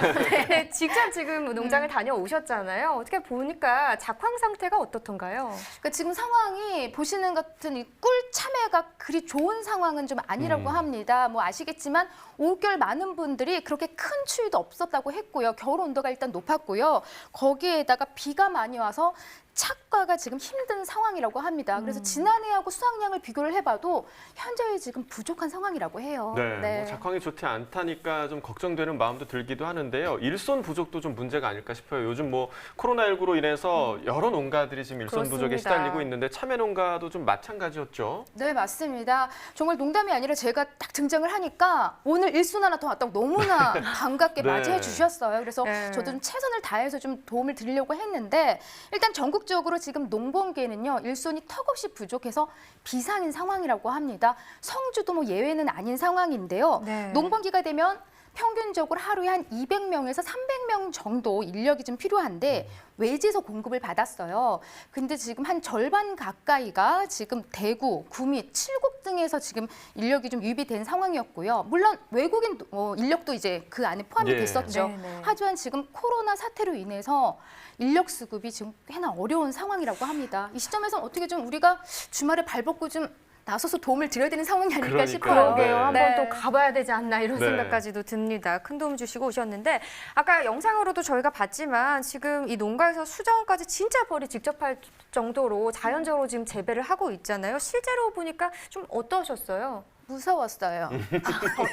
네, 직접 지금 농장을 다녀오셨잖아요. 어떻게 보니까 작황 상태가 어떻던가요? 그러니까 지금 상황이 보시는 같은 이 꿀 참외가 그리 좋은 상황은 좀 아니라고 합니다. 뭐 아시겠지만 올겨울 많은 분들이 그렇게 큰 추위도 없었다고 했고요. 겨울 온도가 일단 높았고요. 거기에다가 비가 많이 와서 착과가 지금 힘든 상황이라고 합니다. 그래서 지난해하고 수확량을 비교를 해봐도 현재 지금 부족한 상황이라고 해요. 네, 뭐 작황이 좋지 않다니까 좀 걱정되는 마음도 들기도 하는데요. 일손 부족도 좀 문제가 아닐까 싶어요. 요즘 뭐 코로나19로 인해서 여러 농가들이 지금 일손 부족에 그렇습니다. 시달리고 있는데 참외 농가도 좀 마찬가지였죠. 네, 맞습니다. 정말 농담이 아니라 제가 딱 등장을 하니까 오늘 일손 하나 더 왔다고 너무나 반갑게 네. 맞이해 주셨어요. 그래서 네. 저도 좀 최선을 다해서 좀 도움을 드리려고 했는데 일단 전국적으로 지금 농번기에는요, 일손이 턱없이 부족해서 비상인 상황이라고 합니다. 성주도 뭐 예외는 아닌 상황인데요. 네. 농번기가 되면 평균적으로 하루에 한 200명에서 300명 정도 인력이 좀 필요한데 외지에서 공급을 받았어요. 근데 지금 한 절반 가까이가 지금 대구, 구미, 칠곡 등에서 지금 인력이 좀 유입이 상황이었고요. 물론 외국인 인력도 이제 그 안에 포함이 예. 됐었죠. 네네. 하지만 지금 코로나 사태로 인해서 인력 수급이 지금 꽤나 어려운 상황이라고 합니다. 이 시점에서 어떻게 좀 우리가 주말에 발벗고 좀 나서서 도움을 드려야 되는 상황이 아닐까 그러니까요. 싶어요. 그러게요. 네. 한번 또 가봐야 되지 않나 이런 네. 생각까지도 듭니다. 큰 도움 주시고 오셨는데 아까 영상으로도 저희가 봤지만 지금 이 농가에서 수정까지 진짜 벌이 직접 할 정도로 자연적으로 지금 재배를 하고 있잖아요. 실제로 보니까 좀 어떠셨어요? 무서웠어요.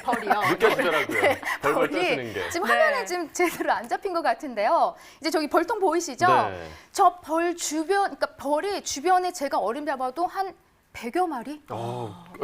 벌이요. 느껴지더라고요. 벌벌 벌이 떠시는 게. 지금 네. 화면에 지금 제대로 안 잡힌 것 같은데요. 이제 저기 벌통 보이시죠? 네. 저 벌 주변, 그러니까 벌이 주변에 제가 어림잡아도 한 100여 마리?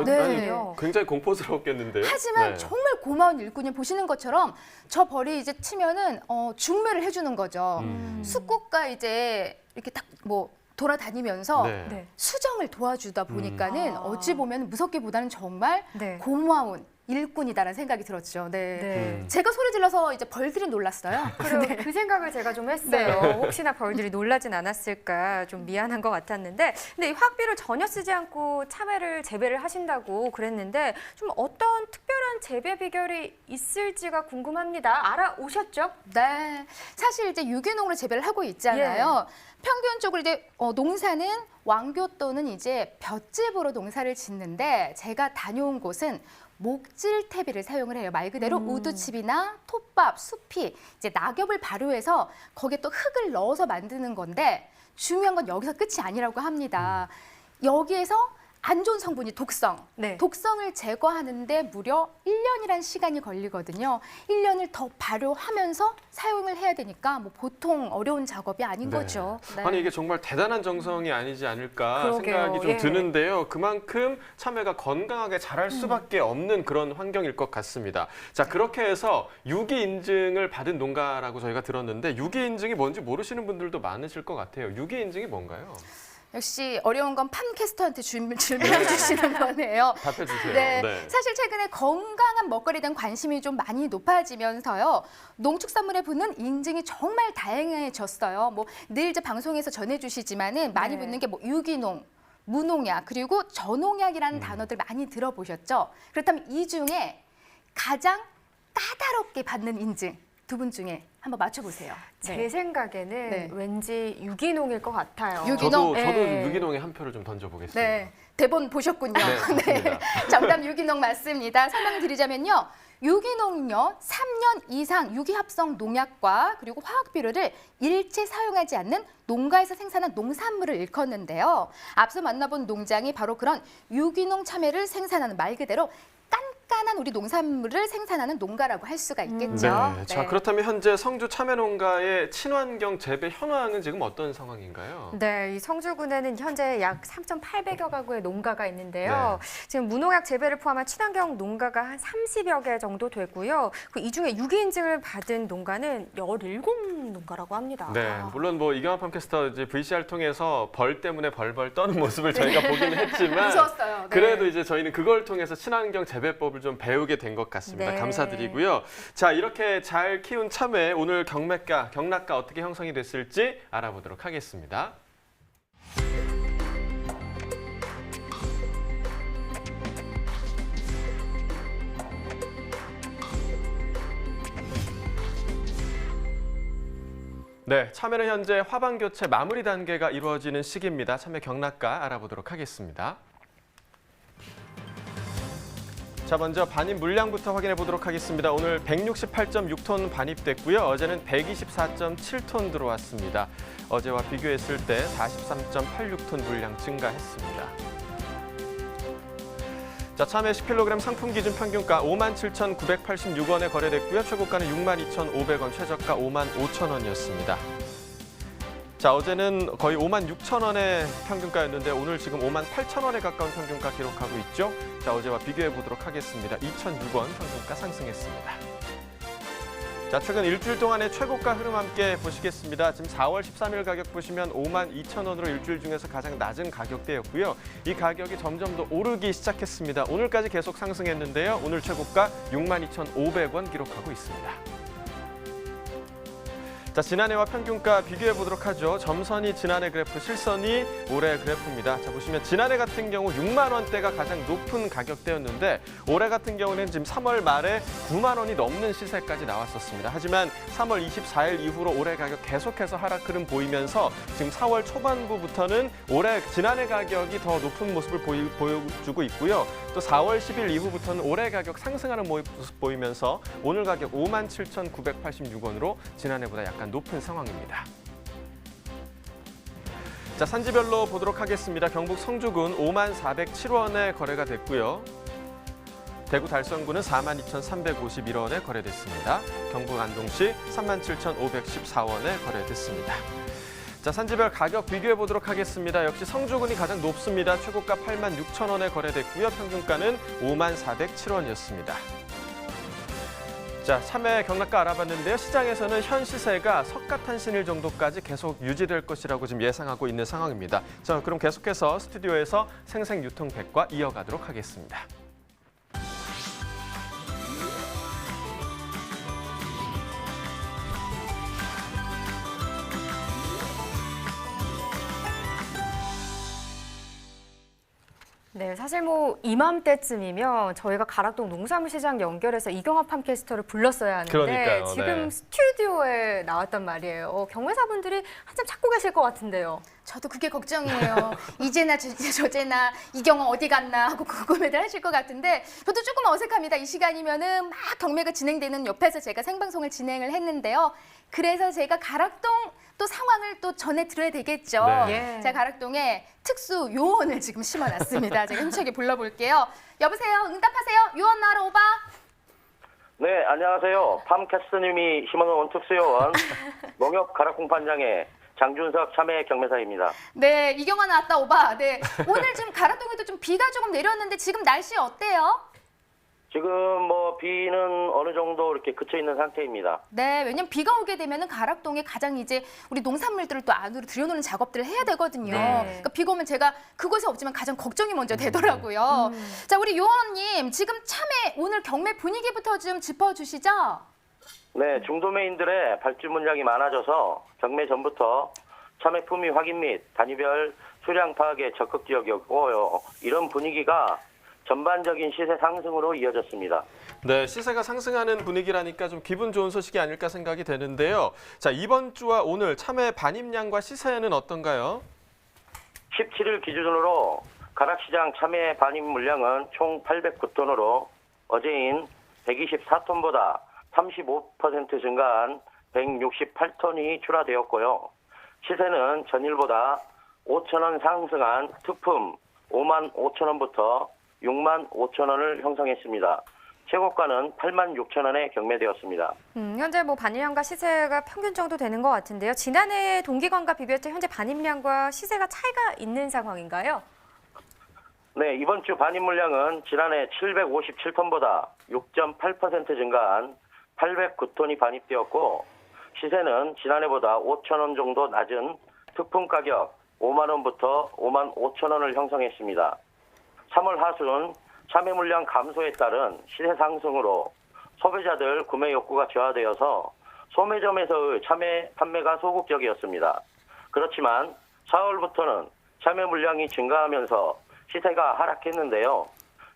네. 아니, 굉장히 공포스럽겠는데요. 하지만 네. 정말 고마운 일꾼이 보시는 것처럼 저 벌이 이제 치면은 중매를 해주는 거죠. 숙국가 이제 이렇게 딱 뭐 돌아다니면서 네. 네. 수정을 도와주다 보니까는 어찌 보면 무섭기보다는 정말 네. 고마운 일꾼이다라는 생각이 들었죠. 네. 네. 제가 소리 질러서 이제 벌들이 놀랐어요. 그래요. 그 생각을 제가 좀 했어요. 혹시나 벌들이 놀라진 않았을까 좀 미안한 것 같았는데 근데 이 화학비를 전혀 쓰지 않고 참외를 재배를 하신다고 그랬는데 좀 어떤 특별한 재배 비결이 있을지가 궁금합니다. 알아오셨죠? 네. 사실 이제 유기농으로 재배를 하고 있잖아요. 평균적으로 이제 농사는 왕교 또는 이제 볏짚으로 농사를 짓는데 제가 다녀온 곳은 목질태비를 사용을 해요. 말 그대로 우두칩이나 톱밥, 수피, 이제 낙엽을 발효해서 거기에 또 흙을 넣어서 만드는 건데 중요한 건 여기서 끝이 아니라고 합니다. 여기에서 안 좋은 성분이 독성. 네. 독성을 제거하는데 무려 1년이란 시간이 걸리거든요. 1년을 더 발효하면서 사용을 해야 되니까 뭐 보통 어려운 작업이 아닌 네. 거죠. 네. 아니 이게 정말 대단한 정성이 아니지 않을까 그러게요. 생각이 좀 예. 드는데요. 그만큼 참외가 건강하게 자랄 수밖에 없는 그런 환경일 것 같습니다. 자, 그렇게 해서 유기 인증을 받은 농가라고 저희가 들었는데 유기 인증이 뭔지 모르시는 분들도 많으실 것 같아요. 유기 인증이 뭔가요? 역시 어려운 건 팜캐스터한테 질문해 주시는 거네요. 답해 주세요. 네, 사실 최근에 건강한 먹거리에 대한 관심이 좀 많이 높아지면서요. 농축산물에 붙는 인증이 정말 다양해졌어요. 뭐 늘 이제 방송에서 전해주시지만은 많이 네. 붙는 게 뭐 유기농, 무농약 그리고 저농약이라는 단어들 많이 들어보셨죠? 그렇다면 이 중에 가장 까다롭게 받는 인증 두 분 중에 한번 맞춰보세요. 제 생각에는 네. 왠지 유기농일 것 같아요. 유기농? 저도 네. 유기농에 한 표를 좀 던져보겠습니다. 네, 대본 보셨군요. 네, 맞습니다. 정답 유기농 맞습니다. 설명드리자면요. 유기농은요, 3년 이상 유기합성 농약과 그리고 화학비료를 일체 사용하지 않는 농가에서 생산한 농산물을 일컫는데요. 앞서 만나본 농장이 바로 그런 유기농 참외를 생산하는 말 그대로 착간한 우리 농산물을 생산하는 농가라고 할 수가 있겠죠. 네. 자, 그렇다면 현재 성주 참외농가의 친환경 재배 현황은 지금 어떤 상황인가요? 네, 이 성주군에는 현재 약 3,800여 가구의 농가가 있는데요. 지금 무농약 재배를 포함한 친환경 농가가 한 30여 개 정도 되고요. 이 중에 유기인증을 받은 농가는 17농가라고 합니다. 네, 물론 뭐 이경환 팜캐스터 이제 VCR 통해서 벌 때문에 벌벌 떠는 모습을 저희가 보기는 했지만 무서웠어요. 네. 그래도 이제 저희는 그걸 통해서 친환경 재배법을 좀 배우게 된 것 같습니다. 네. 감사드리고요. 자, 이렇게 잘 키운 참외 오늘 경매가, 경락가 어떻게 형성이 됐을지 알아보도록 하겠습니다. 네, 참외는 현재 화반 교체 마무리 단계가 이루어지는 시기입니다. 참외 경락가 알아보도록 하겠습니다. 자, 먼저 반입 물량부터 확인해 보도록 하겠습니다. 오늘 168.6톤 반입됐고요. 어제는 124.7톤 들어왔습니다. 어제와 비교했을 때 43.86톤 물량 증가했습니다. 자, 참외 10kg 상품 기준 평균가 57,986원에 거래됐고요. 최고가는 62,500원, 최저가 55,000원이었습니다. 자, 어제는 거의 56,000원의 평균가였는데 오늘 지금 58,000원에 가까운 평균가 기록하고 있죠. 자, 어제와 비교해 보도록 하겠습니다. 2,006원 평균가 상승했습니다. 자, 최근 일주일 동안의 최고가 흐름 함께 보시겠습니다. 지금 4월 13일 가격 보시면 52,000원으로 일주일 중에서 가장 낮은 가격대였고요. 이 가격이 점점 더 오르기 시작했습니다. 오늘까지 계속 상승했는데요. 오늘 최고가 62,500원 기록하고 있습니다. 자, 지난해와 평균가 비교해 보도록 하죠. 점선이 지난해 그래프, 실선이 올해 그래프입니다. 자, 보시면 지난해 같은 경우 6만 원대가 가장 높은 가격대였는데 올해 같은 경우는 지금 3월 말에 9만 원이 넘는 시세까지 나왔었습니다. 하지만 3월 24일 이후로 올해 가격 계속해서 하락 흐름 보이면서 지금 4월 초반부부터는 올해 지난해 가격이 더 높은 모습을 보여주고 있고요. 또 4월 10일 이후부터는 올해 가격 상승하는 모습 보이면서 오늘 가격 57,986원으로 지난해보다 약간 높은 상황입니다. 자, 산지별로 보도록 하겠습니다. 경북 성주군 5407원에 거래가 됐고요. 대구 달성군은 42,351원에 거래됐습니다. 경북 안동시 37,514원에 거래됐습니다. 자, 산지별 가격 비교해 보도록 하겠습니다. 역시 성주군이 가장 높습니다. 최고가 86,000원에 거래됐고요. 평균가는 5407원이었습니다. 자, 참외 경락가 알아봤는데요. 시장에서는 현 시세가 석가탄신일 정도까지 계속 유지될 것이라고 지금 예상하고 있는 상황입니다. 자, 그럼 계속해서 스튜디오에서 생생유통백과 이어가도록 하겠습니다. 네, 사실 뭐 이맘때쯤이면 저희가 가락동 농산물시장 연결해서 이경합 팜캐스터를 불렀어야 하는데 그러니까요, 지금 네. 스튜디오에 나왔단 말이에요. 경매사분들이 한참 찾고 계실 것 같은데요. 저도 그게 걱정이에요. 이제나 저제나 이경호 어디 갔나 하고 궁금해들 하실 것 같은데 저도 조금 어색합니다. 이 시간이면은 막 경매가 진행되는 옆에서 제가 생방송을 진행을 했는데요. 그래서 제가 가락동 또 상황을 또 전해 드려야 되겠죠. 네. 예. 자, 가락동에 특수 요원을 지금 심어놨습니다. 제가 힘차게 불러볼게요. 여보세요, 응답하세요. 요원 나와라 오바. 네, 안녕하세요. 팜캐스터님이 심어놓은 특수요원 농협 가락공판장의 장준석 참외 경매사입니다. 네, 이경화 나왔다 오바. 네, 오늘 지금 가락동에도 좀 비가 조금 내렸는데 지금 날씨 어때요? 지금 뭐 비는 어느 정도 이렇게 그쳐 있는 상태입니다. 네, 왜냐면 비가 오게 되면은 가락동에 가장 이제 우리 농산물들을 또 안으로 들여놓는 작업들을 해야 되거든요. 네. 그러니까 비가 오면 제가 그곳에 없지만 가장 걱정이 먼저 되더라고요. 자, 우리 요원님 지금 참외 오늘 경매 분위기부터 좀 짚어주시죠. 네, 중도매인들의 발주 물량이 많아져서 경매 전부터 참외 품위 확인 및 단위별 수량 파악에 적극적이었고요. 이런 분위기가 전반적인 시세 상승으로 이어졌습니다. 네, 시세가 상승하는 분위기라니까 좀 기분 좋은 소식이 아닐까 생각이 되는데요. 자, 이번 주와 오늘 참외 반입량과 시세는 어떤가요? 17일 기준으로 가락시장 참외 반입 물량은 총 809톤으로 어제인 124톤보다 35% 증가한 168톤이 출하되었고요. 시세는 전일보다 5,000원 상승한 특품 55,000원부터 65,000원을 형성했습니다. 최고가는 86,000원에 경매되었습니다. 현재 뭐 반입량과 시세가 평균 정도 되는 것 같은데요. 지난해 동기간과 비교했을 때 현재 반입량과 시세가 차이가 있는 상황인가요? 네, 이번 주 반입 물량은 지난해 757톤보다 6.8% 증가한 809톤이 반입되었고 시세는 지난해보다 5,000원 정도 낮은 특품 가격 5만 원부터 5만 5천 원을 형성했습니다. 3월 하순 참외 물량 감소에 따른 시세 상승으로 소비자들 구매 욕구가 저하되어서 소매점에서의 참외 판매가 소극적이었습니다. 그렇지만 4월부터는 참외 물량이 증가하면서 시세가 하락했는데요.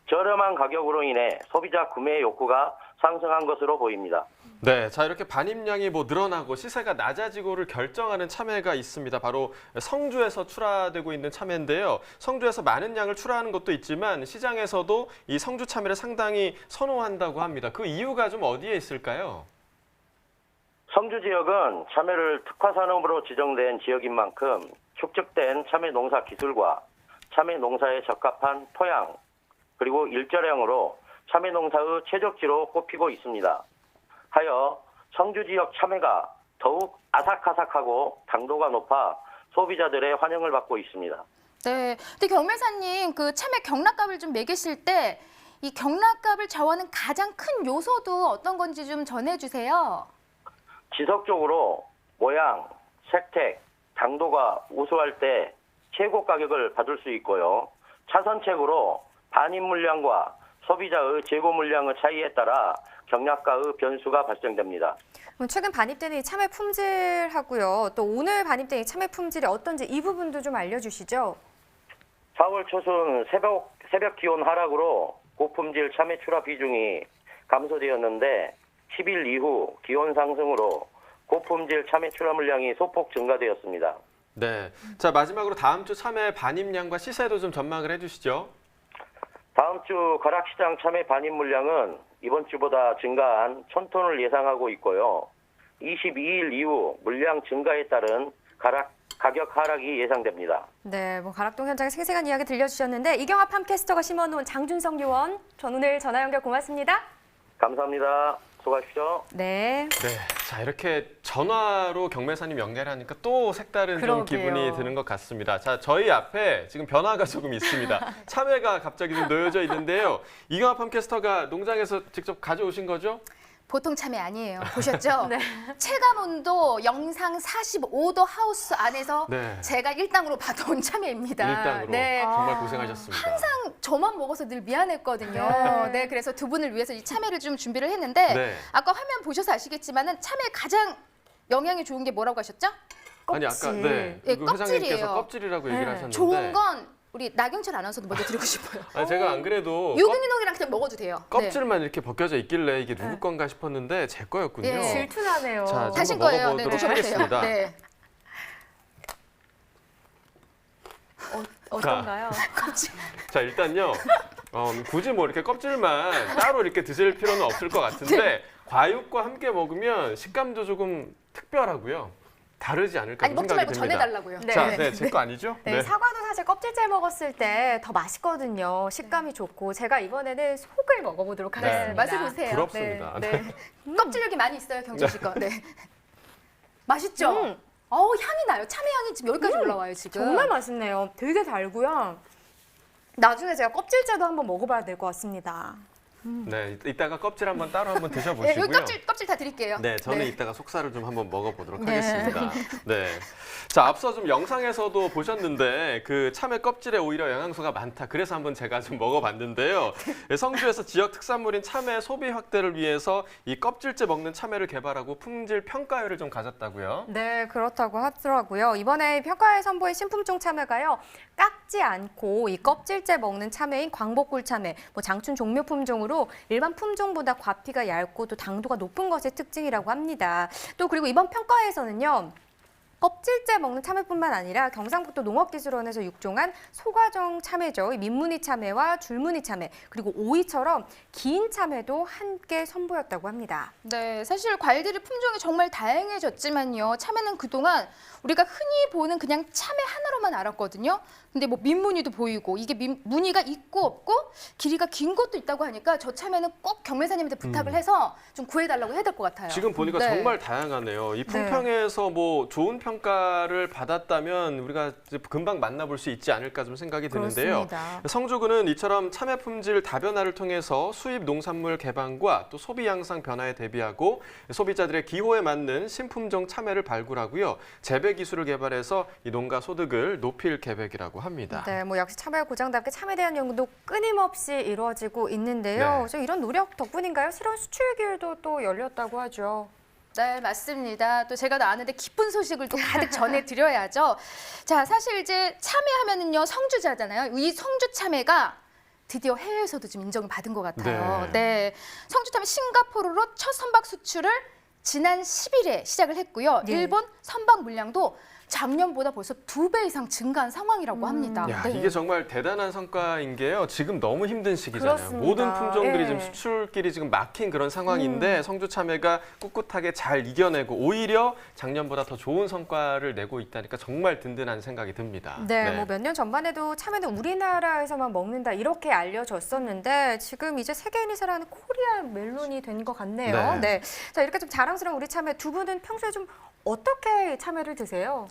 저렴한 가격으로 인해 소비자 구매 욕구가 상승한 것으로 보입니다. 네, 자 이렇게 반입량이 늘어나고 시세가 낮아지고를 결정하는 참외가 있습니다. 바로 성주에서 출하되고 있는 참외인데요. 성주에서 많은 양을 출하하는 것도 있지만 시장에서도 이 성주 참외를 상당히 선호한다고 합니다. 그 이유가 좀 어디에 있을까요? 성주 지역은 참외를 특화 산업으로 지정된 지역인 만큼 축적된 참외 농사 기술과 참외 농사에 적합한 토양 그리고 일조량으로 참외 농사의 최적지로 꼽히고 있습니다. 하여 성주 지역 참외가 더욱 아삭아삭하고 당도가 높아 소비자들의 환영을 받고 있습니다. 네. 근데 경매사님 그 참외 경락값을 좀 매기실 때 이 경락값을 좌우하는 가장 큰 요소도 어떤 건지 좀 전해주세요. 지속적으로 모양, 색택, 당도가 우수할 때 최고 가격을 받을 수 있고요. 차선책으로 반입 물량과 소비자의 재고 물량의 차이에 따라 경락가의 변수가 발생됩니다. 최근 반입되는 이 참외 품질하고요. 또 오늘 반입된 이 참외 품질이 어떤지 이 부분도 좀 알려주시죠. 4월 초순 새벽 기온 하락으로 고품질 참외 출하 비중이 감소되었는데 10일 이후 기온 상승으로 고품질 참외 출하 물량이 소폭 증가되었습니다. 네, 자 마지막으로 다음 주 참외 반입량과 시세도 좀 전망을 해주시죠. 다음 주 가락시장 참외 반입 물량은 이번 주보다 증가한 1,000톤을 예상하고 있고요. 22일 이후 물량 증가에 따른 가격 하락이 예상됩니다. 네, 가락동 현장의 생생한 이야기 들려주셨는데 이경아 팜캐스터가 심어놓은 장준성 요원 전 오늘 전화 연결 고맙습니다. 감사합니다. 수고하십시오. 네. 네, 자 이렇게 전화로 경매사님 연결을 하니까 또 색다른 좀 기분이 드는 것 같습니다. 자, 저희 앞에 지금 변화가 조금 있습니다. 참외가 갑자기 좀 놓여져 있는데요. 이경아 팜캐스터가 농장에서 직접 가져오신 거죠? 보통 참외 아니에요. 보셨죠? 네. 체감 온도 영상 45도 하우스 안에서 네. 제가 일당으로 받아온 참외입니다. 일당으로 네. 정말 고생하셨습니다. 항상 저만 먹어서 늘 미안했거든요. 네, 그래서 두 분을 위해서 이 참외를 좀 준비를 했는데 네. 아까 화면 보셔서 아시겠지만은 참외 가장 영양이 좋은 게 뭐라고 하셨죠? 아니 아까 네, 예, 그 회장님께서 껍질이에요. 껍질이라고 얘기를 하셨는데 좋은 건 우리 나경철 아나운서도 먼저 드리고 싶어요. 아니, 제가 안 그래도 유기농이랑 그냥 먹어도 돼요. 껍질만 이렇게 벗겨져 있길래 이게 누구 건가 싶었는데 제 거였군요. 예. 질투나네요. 자, 당신 한번 거예요. 네, 먹어보도록 드셔보세요. 하겠습니다. 네. 어떤가요? 자 일단요 굳이 뭐 이렇게 껍질만 따로 이렇게 드실 필요는 없을 것 같은데 과육과 함께 먹으면 식감도 조금 특별하고요. 다르지 않을까 아니 먹지 생각이 말고 듭니다. 전해달라고요. 네. 자, 네, 제 거 아니죠? 네, 사과도 사실 껍질째 먹었을 때 더 맛있거든요. 식감이 좋고 제가 이번에는 속을 먹어보도록 네. 하겠습니다. 맛을 보세요. 부럽습니다. 네. 껍질력이 많이 있어요, 경철 씨 거. 네. 맛있죠? 어우, 향이 나요. 참외 향이 지금 여기까지 올라와요, 지금. 정말 맛있네요. 되게 달고요. 나중에 제가 껍질째도 한번 먹어봐야 될 것 같습니다. 네, 이따가 껍질 한번 따로 한번 네, 드셔보시고요. 여기 껍질 다 드릴게요. 네, 저는 이따가 속살을 좀 한번 먹어보도록 네. 하겠습니다. 네. 자, 앞서 좀 영상에서도 보셨는데 그 참외 껍질에 오히려 영양소가 많다. 그래서 한번 제가 좀 먹어봤는데요. 성주에서 지역 특산물인 참외 소비 확대를 위해서 이 껍질째 먹는 참외를 개발하고 품질 평가회를 좀 가졌다고요. 네, 그렇다고 하더라고요. 이번에 평가에 선보인 신품종 참외가요. 깎지 않고 이 껍질째 먹는 참외인 광복굴 참외, 장춘 종묘 품종으로 일반 품종보다 과피가 얇고 또 당도가 높은 것이 특징이라고 합니다. 또 그리고 이번 평가에서는요. 껍질째 먹는 참외뿐만 아니라 경상북도 농업기술원에서 육종한 소과정 참외죠. 이 민무늬 참외와 줄무늬 참외 그리고 오이처럼 긴 참외도 함께 선보였다고 합니다. 네, 사실 과일들의 품종이 정말 다양해졌지만요. 참외는 그동안 우리가 흔히 보는 그냥 참외 하나로만 알았거든요. 근데 뭐 민무늬도 보이고 이게 무늬가 있고 없고 길이가 긴 것도 있다고 하니까 저 참외는 꼭 경매사님한테 부탁을 해서 좀 구해달라고 해야 될 것 같아요. 지금 보니까 네. 정말 다양하네요. 이 품평에서 뭐 좋은 평가를 받았다면 우리가 이제 금방 만나볼 수 있지 않을까 좀 생각이 드는데요. 그렇습니다. 성주군은 이처럼 참외 품질 다변화를 통해서 수입 농산물 개방과 또 소비 양상 변화에 대비하고 소비자들의 기호에 맞는 신품종 참외를 발굴하고요. 재배 기술을 개발해서 이 농가 소득을 높일 계획이라고 합니다. 네, 뭐 역시 참외 고장답게 참외에 대한 연구도 끊임없이 이루어지고 있는데요. 네. 저 이런 노력 덕분인가요? 새로운 수출 길도 또 열렸다고 하죠. 네, 맞습니다. 또 제가 아는데 기쁜 소식을 또 가득 전해드려야죠. 자, 사실 이제 참외하면은요 성주자잖아요. 이 성주 참외가 드디어 해외에서도 좀 인정을 받은 것 같아요. 네, 성주 참외 싱가포르로 첫 선박 수출을 지난 10일에 시작을 했고요. 네. 일본 선박 물량도 작년보다 벌써 2배 이상 증가한 상황이라고 합니다. 야, 네. 이게 정말 대단한 성과인 게요. 지금 너무 힘든 시기잖아요. 그렇습니다. 모든 품종들이 예. 지금 수출길이 지금 막힌 그런 상황인데 성주 참외가 꿋꿋하게 잘 이겨내고 오히려 작년보다 더 좋은 성과를 내고 있다니까 정말 든든한 생각이 듭니다. 네, 뭐 몇 년 전만 해도 참외는 우리나라에서만 먹는다 이렇게 알려졌었는데 지금 이제 세계인이 사랑하는 코리안 멜론이 된 것 같네요. 네. 네. 자, 이렇게 좀 자랑스러운 우리 참외 두 분은 평소에 좀 어떻게 참외를 드세요?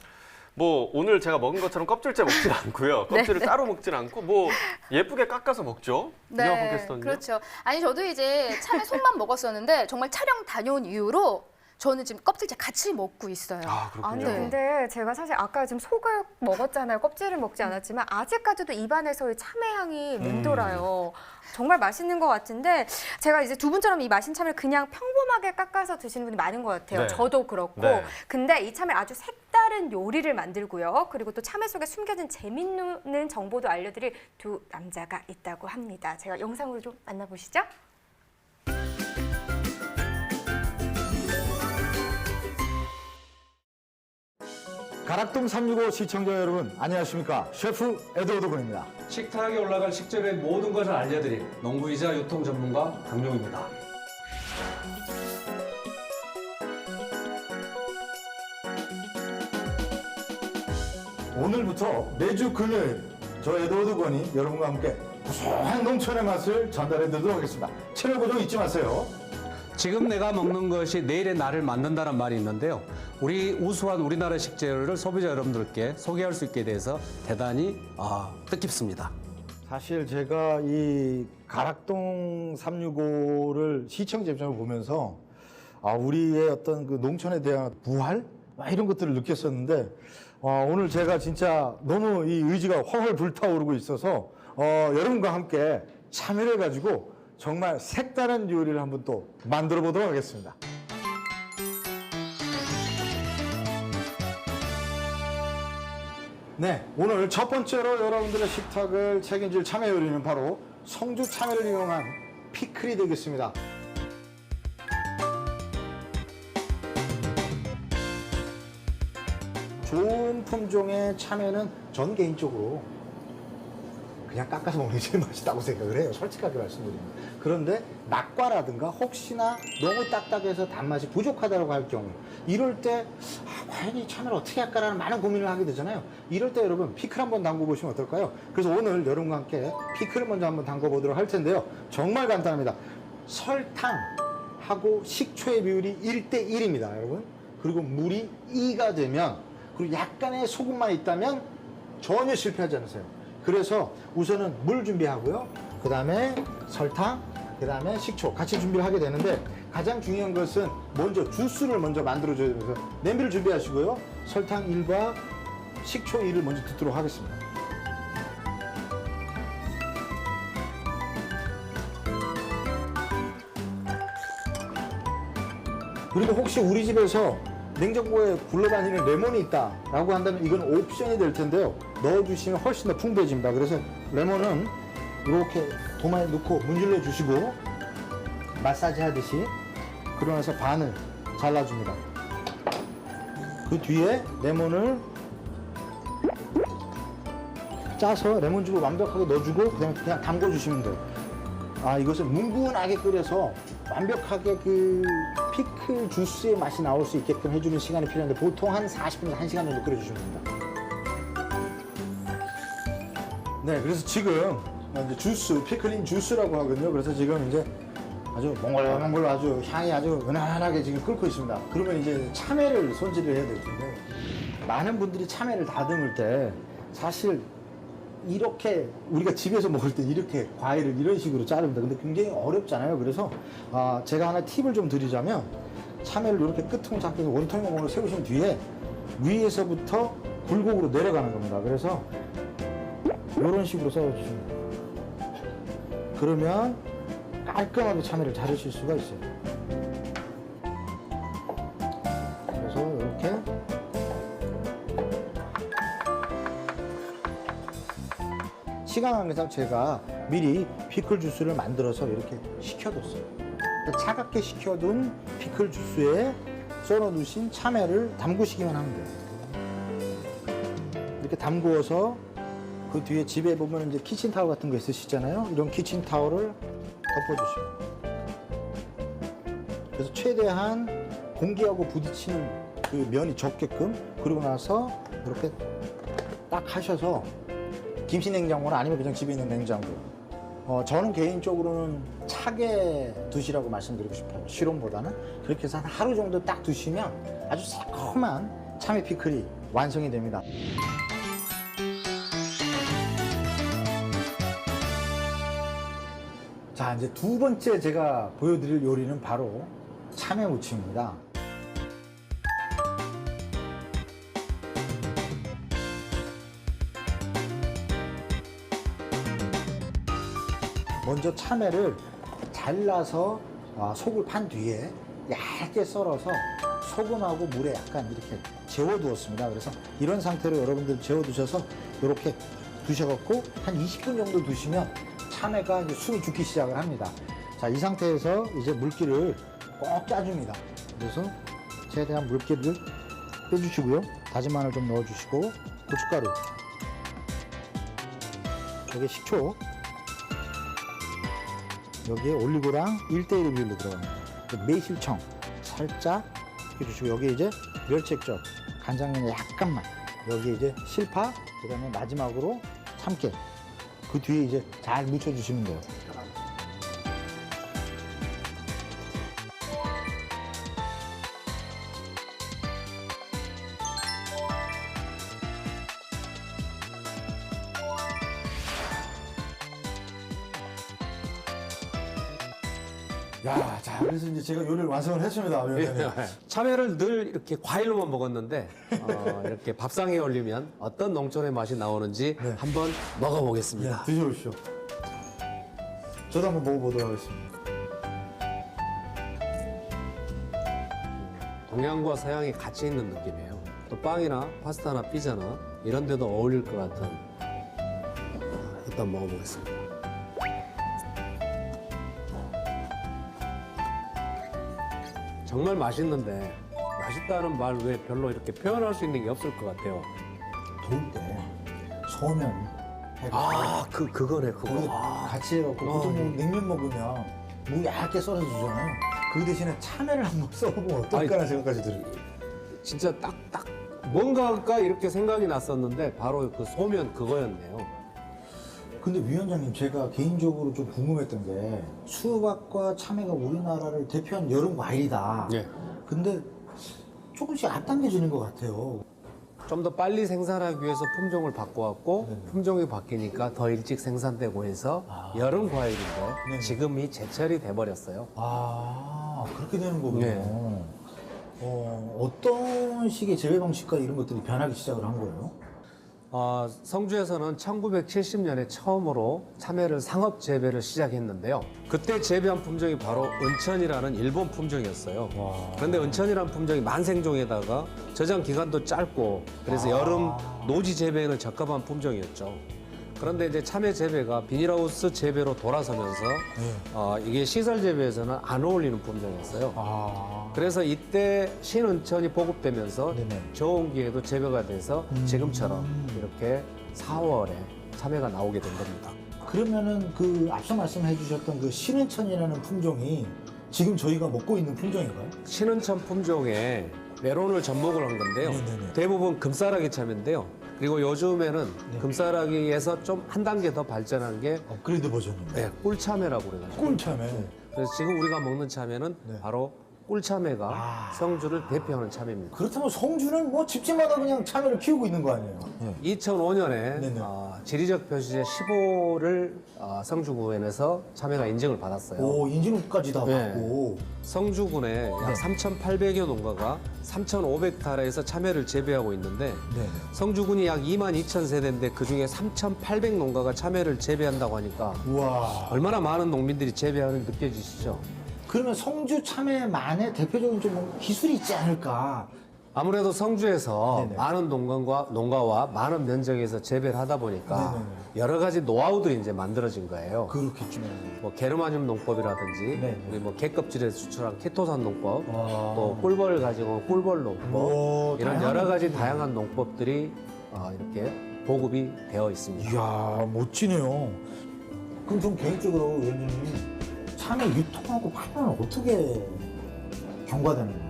뭐 오늘 제가 먹은 것처럼 껍질째 먹진 않고요. 껍질을 따로 먹진 않고 뭐 예쁘게 깎아서 먹죠. 이영학 팟캐스터는요? 그렇죠. 아니 저도 이제 참외 손만 먹었었는데 정말 촬영 다녀온 이후로 저는 지금 껍질째 같이 먹고 있어요. 아, 그렇군요. 아니 네. 근데 제가 사실 아까 지금 속을 먹었잖아요. 껍질을 먹지 않았지만 아직까지도 입안에서의 참외 향이 맴돌아요. 정말 맛있는 것 같은데 제가 이제 두 분처럼 이 맛있는 참외를 그냥 평범하게 깎아서 드시는 분이 많은 것 같아요. 네. 저도 그렇고. 네. 근데 이 참외 아주 색다른 요리를 만들고요. 그리고 또 참외 속에 숨겨진 재밌는 정보도 알려드릴 두 남자가 있다고 합니다. 제가 영상으로 좀 만나보시죠. 가락동 365 시청자 여러분 안녕하십니까. 셰프 에드워드 군입니다. 식탁에 올라갈 식재료의 모든 것을 알려드릴 농부이자 유통 전문가 강용입니다. 오늘부터 매주 금요일 저 에드워드 군이 여러분과 함께 고소한 농촌의 맛을 전달해 드리도록 하겠습니다. 채널 고정 잊지 마세요. 지금 내가 먹는 것이 내일의 나를 만든다는 말이 있는데요. 우리 우수한 우리나라 식재료를 소비자 여러분들께 소개할 수 있게 돼서 대단히 뜻깊습니다. 사실 제가 이 가락동 365를 시청자 입장으로 보면서 우리의 어떤 그 농촌에 대한 부활? 이런 것들을 느꼈었는데 오늘 제가 진짜 너무 이 의지가 훨훨 불타오르고 있어서 여러분과 함께 참여를 가지고 정말 색다른 요리를 한번 또 만들어 보도록 하겠습니다. 네, 오늘 첫 번째로 여러분들의 식탁을 책임질 참외 요리는 바로 성주 참외를 이용한 피클이 되겠습니다. 좋은 품종의 참외는 전 개인적으로 그냥 깎아서 먹는 게 제일 맛있다고 생각을 해요. 솔직하게 말씀드립니다. 그런데 낙과라든가 혹시나 너무 딱딱해서 단맛이 부족하다고 할 경우 이럴 때 과연 이 참외를 어떻게 할까라는 많은 고민을 하게 되잖아요. 이럴 때 여러분 피클 한번 담궈보시면 어떨까요? 그래서 오늘 여러분과 함께 피클을 먼저 한번 담궈보도록 할 텐데요. 정말 간단합니다. 설탕하고 식초의 비율이 1대1입니다, 여러분. 그리고 물이 2가 되면 그리고 약간의 소금만 있다면 전혀 실패하지 않으세요. 그래서 우선은 물 준비하고요. 그 다음에 설탕, 그 다음에 식초 같이 준비를 하게 되는데 가장 중요한 것은 먼저 주스를 먼저 만들어줘야 돼서 냄비를 준비하시고요. 설탕 1과 식초 1을 먼저 넣도록 하겠습니다. 그리고 혹시 우리 집에서 냉장고에 굴러다니는 레몬이 있다라고 한다면 이건 옵션이 될 텐데요. 넣어주시면 훨씬 더 풍부해집니다. 그래서 레몬은 이렇게 도마에 넣고 문질러 주시고 마사지 하듯이 그러고 나서 반을 잘라줍니다. 그 뒤에 레몬을 짜서 레몬즙을 완벽하게 넣어주고 그다음에 그냥 담궈주시면 돼요. 이것을 뭉근하게 끓여서 완벽하게 그 피클 주스의 맛이 나올 수 있게끔 해주는 시간이 필요한데 보통 한 40분에서 1시간 정도 끓여주시면 됩니다. 네, 그래서 지금 이제 주스, 피클린 주스라고 하거든요. 그래서 지금 이제 아주 몽글몽글 아주 향이 아주 은은하게 지금 끓고 있습니다. 그러면 이제 참외를 손질을 해야 될 텐데 많은 분들이 참외를 다듬을 때 사실 이렇게 우리가 집에서 먹을 때 이렇게 과일을 이런 식으로 자릅니다. 근데 굉장히 어렵잖아요. 그래서 제가 하나 팁을 좀 드리자면 참외를 이렇게 끝통 잡고 원통형으로 세우신 뒤에 위에서부터 굴곡으로 내려가는 겁니다. 그래서 이런 식으로 썰어주시면 돼요. 그러면 깔끔하게 참외를 자르실 수가 있어요. 그래서 이렇게 시간 관계상 제가 미리 피클 주스를 만들어서 이렇게 식혀뒀어요. 차갑게 식혀둔 피클 주스에 썰어두신 참외를 담그시기만 하면 돼요. 이렇게 담그어서 그 뒤에 집에 보면 이제 키친타올 같은 거 있으시잖아요. 이런 키친타올을 덮어주시면 돼요. 그래서 최대한 공기하고 부딪히는 그 면이 적게끔 그러고 나서 이렇게 딱 하셔서 김치 냉장고나 아니면 그냥 집에 있는 냉장고. 저는 개인적으로는 차게 두시라고 말씀드리고 싶어요. 실온보다는. 그렇게 해서 한 하루 정도 딱 두시면 아주 새콤한 참외 피클이 완성이 됩니다. 자, 이제 두 번째 제가 보여드릴 요리는 바로 참외 무침입니다. 먼저 참외를 잘라서 속을 판 뒤에 얇게 썰어서 소금하고 물에 약간 이렇게 재워두었습니다. 그래서 이런 상태로 여러분들 재워두셔서 이렇게 두셔갖고 한 20분 정도 두시면 참외가 이제 숨이 죽기 시작을 합니다. 자, 이 상태에서 이제 물기를 꼭 짜줍니다. 그래서 최대한 물기를 빼주시고요. 다진 마늘 좀 넣어주시고 고춧가루, 여기 식초, 여기에 올리고당 1:1 비율로 들어갑니다. 매실청 살짝 해주시고 여기에 이제 멸치액젓, 간장면 약간만, 여기에 이제 실파, 그 다음에 마지막으로 참깨, 그 뒤에 이제 잘 묻혀주시면 돼요. 야, 자, 그래서 이제 제가 요리를 완성을 했습니다. 참외를 늘 이렇게 과일로만 먹었는데 이렇게 밥상에 올리면 어떤 농촌의 맛이 나오는지 네. 한번 먹어보겠습니다. 드셔보시죠. 저도 한번 먹어보도록 하겠습니다. 동양과 서양이 같이 있는 느낌이에요. 또 빵이나 파스타나 피자나 이런 데도 어울릴 것 같은. 일단 먹어보겠습니다. 정말 맛있는데 맛있다는 말 외에 별로 이렇게 표현할 수 있는 게 없을 것 같아요. 더울 때 소면 해가지고 그거네, 거기 그거. 같이 해갖고 보통 냉면 먹으면 무 얇게 썰어 주잖아요. 그 대신에 참외를 한번 써보면 어떨까라는 생각까지 들어요. 진짜 딱딱 뭔가가 이렇게 생각이 났었는데 바로 그 소면 그거였네요. 근데 위원장님, 제가 개인적으로 좀 궁금했던 게 수박과 참외가 우리나라를 대표한 여름 과일이다. 예. 근데 조금씩 앞당겨지는 것 같아요. 좀 더 빨리 생산하기 위해서 품종을 바꿔왔고 네. 품종이 바뀌니까 더 일찍 생산되고 해서 여름 과일인데 네. 지금이 제철이 돼버렸어요. 그렇게 되는 거군요. 네. 어떤 식의 재배 방식과 이런 것들이 변하기 시작을 한 거예요? 성주에서는 1970년에 처음으로 참외를 상업 재배를 시작했는데요. 그때 재배한 품종이 바로 은천이라는 일본 품종이었어요. 그런데 은천이라는 품종이 만생종에다가 저장 기간도 짧고 그래서 여름 노지 재배에는 적합한 품종이었죠. 그런데 이제 참외 재배가 비닐하우스 재배로 돌아서면서 이게 시설 재배에서는 안 어울리는 품종이었어요. 아. 그래서 이때 신은천이 보급되면서 네네. 저온기에도 재배가 돼서 지금처럼 이렇게 4월에 참외가 나오게 된 겁니다. 그러면은 그 앞서 말씀해 주셨던 그 신은천이라는 품종이 지금 저희가 먹고 있는 품종인가요? 신은천 품종에 메론을 접목을 한 건데요. 네네네. 대부분 금싸라기 참외인데요. 그리고 요즘에는 네. 금싸라기에서 좀 한 단계 더 발전한 게 업그레이드 버전입니다. 꿀참외라고 그래가지고. 꿀참외. 그래서 지금 우리가 먹는 참외는 네. 바로 꿀참외가 아. 성주를 대표하는 참외입니다. 그렇다면 성주는 뭐 집집마다 그냥 참외를 키우고 있는 거 아니에요? 2005년에 네네. 지리적 표시제 15를 성주구에서 참외가 인증을 받았어요. 오, 인증까지 다 네. 받고. 성주군에 약 3,800여 농가가 3,500타라에서 참외를 재배하고 있는데 네. 성주군이 약 22,000세대인데 그중에 3,800 농가가 참외를 재배한다고 하니까 우와. 얼마나 많은 농민들이 재배하는 느껴지시죠? 그러면 성주 참외만의 대표적인 좀 기술이 있지 않을까? 아무래도 성주에서 네네. 많은 농가와 많은 면적에서 재배를 하다 보니까 네네네. 여러 가지 노하우들이 이제 만들어진 거예요. 그렇겠죠. 뭐 게르마늄 농법이라든지 네네. 우리 뭐 개껍질에서 수출한 케토산 농법, 와. 또 꿀벌 가지고 꿀벌 농법 오, 이런 다양한 여러 가지 농법이네. 다양한 농법들이 이렇게 보급이 되어 있습니다. 이야, 멋지네요. 그럼 좀 개인적으로 위원장님 참외 유통하고 판매는 어떻게 경과되는 거예요?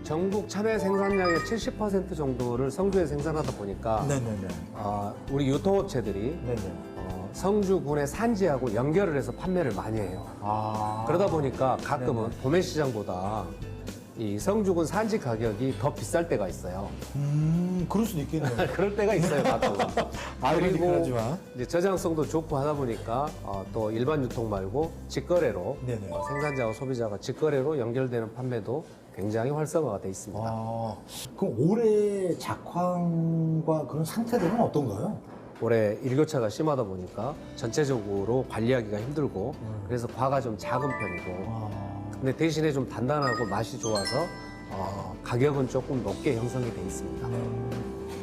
전국 참외 생산량의 70% 정도를 성주에 생산하다 보니까 네네네. 우리 유통업체들이 네네. 성주군의 산지하고 연결을 해서 판매를 많이 해요. 아. 그러다 보니까 가끔은 네네. 도매 시장보다 이 성주군 산지 가격이 더 비쌀 때가 있어요. 그럴 수도 있겠네요. 그럴 때가 있어요, 가끔은. 그리고 하지만. 이제 저장성도 좋고 하다 보니까 또 일반 유통 말고 직거래로 네네. 생산자와 소비자가 직거래로 연결되는 판매도 굉장히 활성화가 돼 있습니다. 그럼 올해 작황과 그런 상태들은 어떤가요? 올해 일교차가 심하다 보니까 전체적으로 관리하기가 힘들고 그래서 과가 좀 작은 편이고 근데 대신에 좀 단단하고 맛이 좋아서 가격은 조금 높게 형성이 돼 있습니다.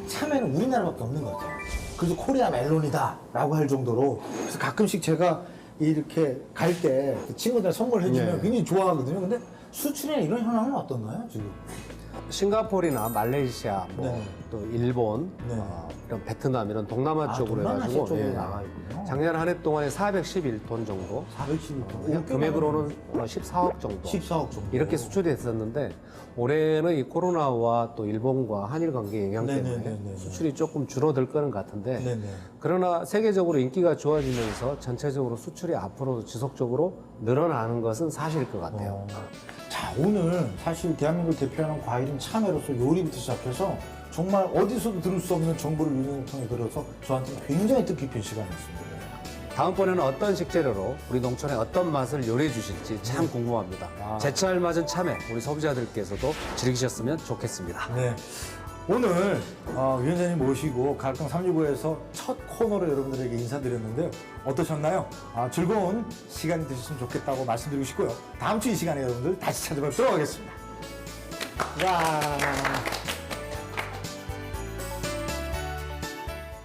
참외는 우리나라밖에 없는 것 같아요. 그래서 코리아 멜론이다라고 할 정도로 그래서 가끔씩 제가 이렇게 갈 때 친구들 선물해주면 네. 굉장히 좋아하거든요. 근데 수출에 이런 현황은 어떤가요, 지금? 싱가포르나 말레이시아, 네. 또 일본, 네. 이런 베트남 이런 동남아 쪽으로 동남아시아 해가지고 쪽으로 예. 나가 있군요. 작년 한 해 동안에 411톤 정도, 412톤. 금액으로는 14억 정도 14억 정도. 이렇게 수출이 됐었는데 올해는 이 코로나와 또 일본과 한일 관계 영향 때문에 네네네네. 수출이 조금 줄어들 거는 같은데 네네. 그러나 세계적으로 인기가 좋아지면서 전체적으로 수출이 앞으로도 지속적으로 늘어나는 것은 사실일 것 같아요. 자, 오늘 사실 대한민국을 대표하는 과일인 참외로서 요리부터 시작해서 정말 어디서도 들을 수 없는 정보를 위원을 통해 들어서 저한테 굉장히 뜻깊은 시간이었습니다. 다음번에는 어떤 식재료로 우리 농촌에 어떤 맛을 요리해 주실지 참 궁금합니다. 제철 맞은 참외 우리 소비자들께서도 즐기셨으면 좋겠습니다. 네. 오늘 위원장님 모시고 갈등 365에서 첫 코너로 여러분들에게 인사드렸는데요. 어떠셨나요? 즐거운 시간이 되셨으면 좋겠다고 말씀드리고 싶고요. 다음 주 이 시간에 여러분들 다시 찾아뵙도록 하겠습니다. 와.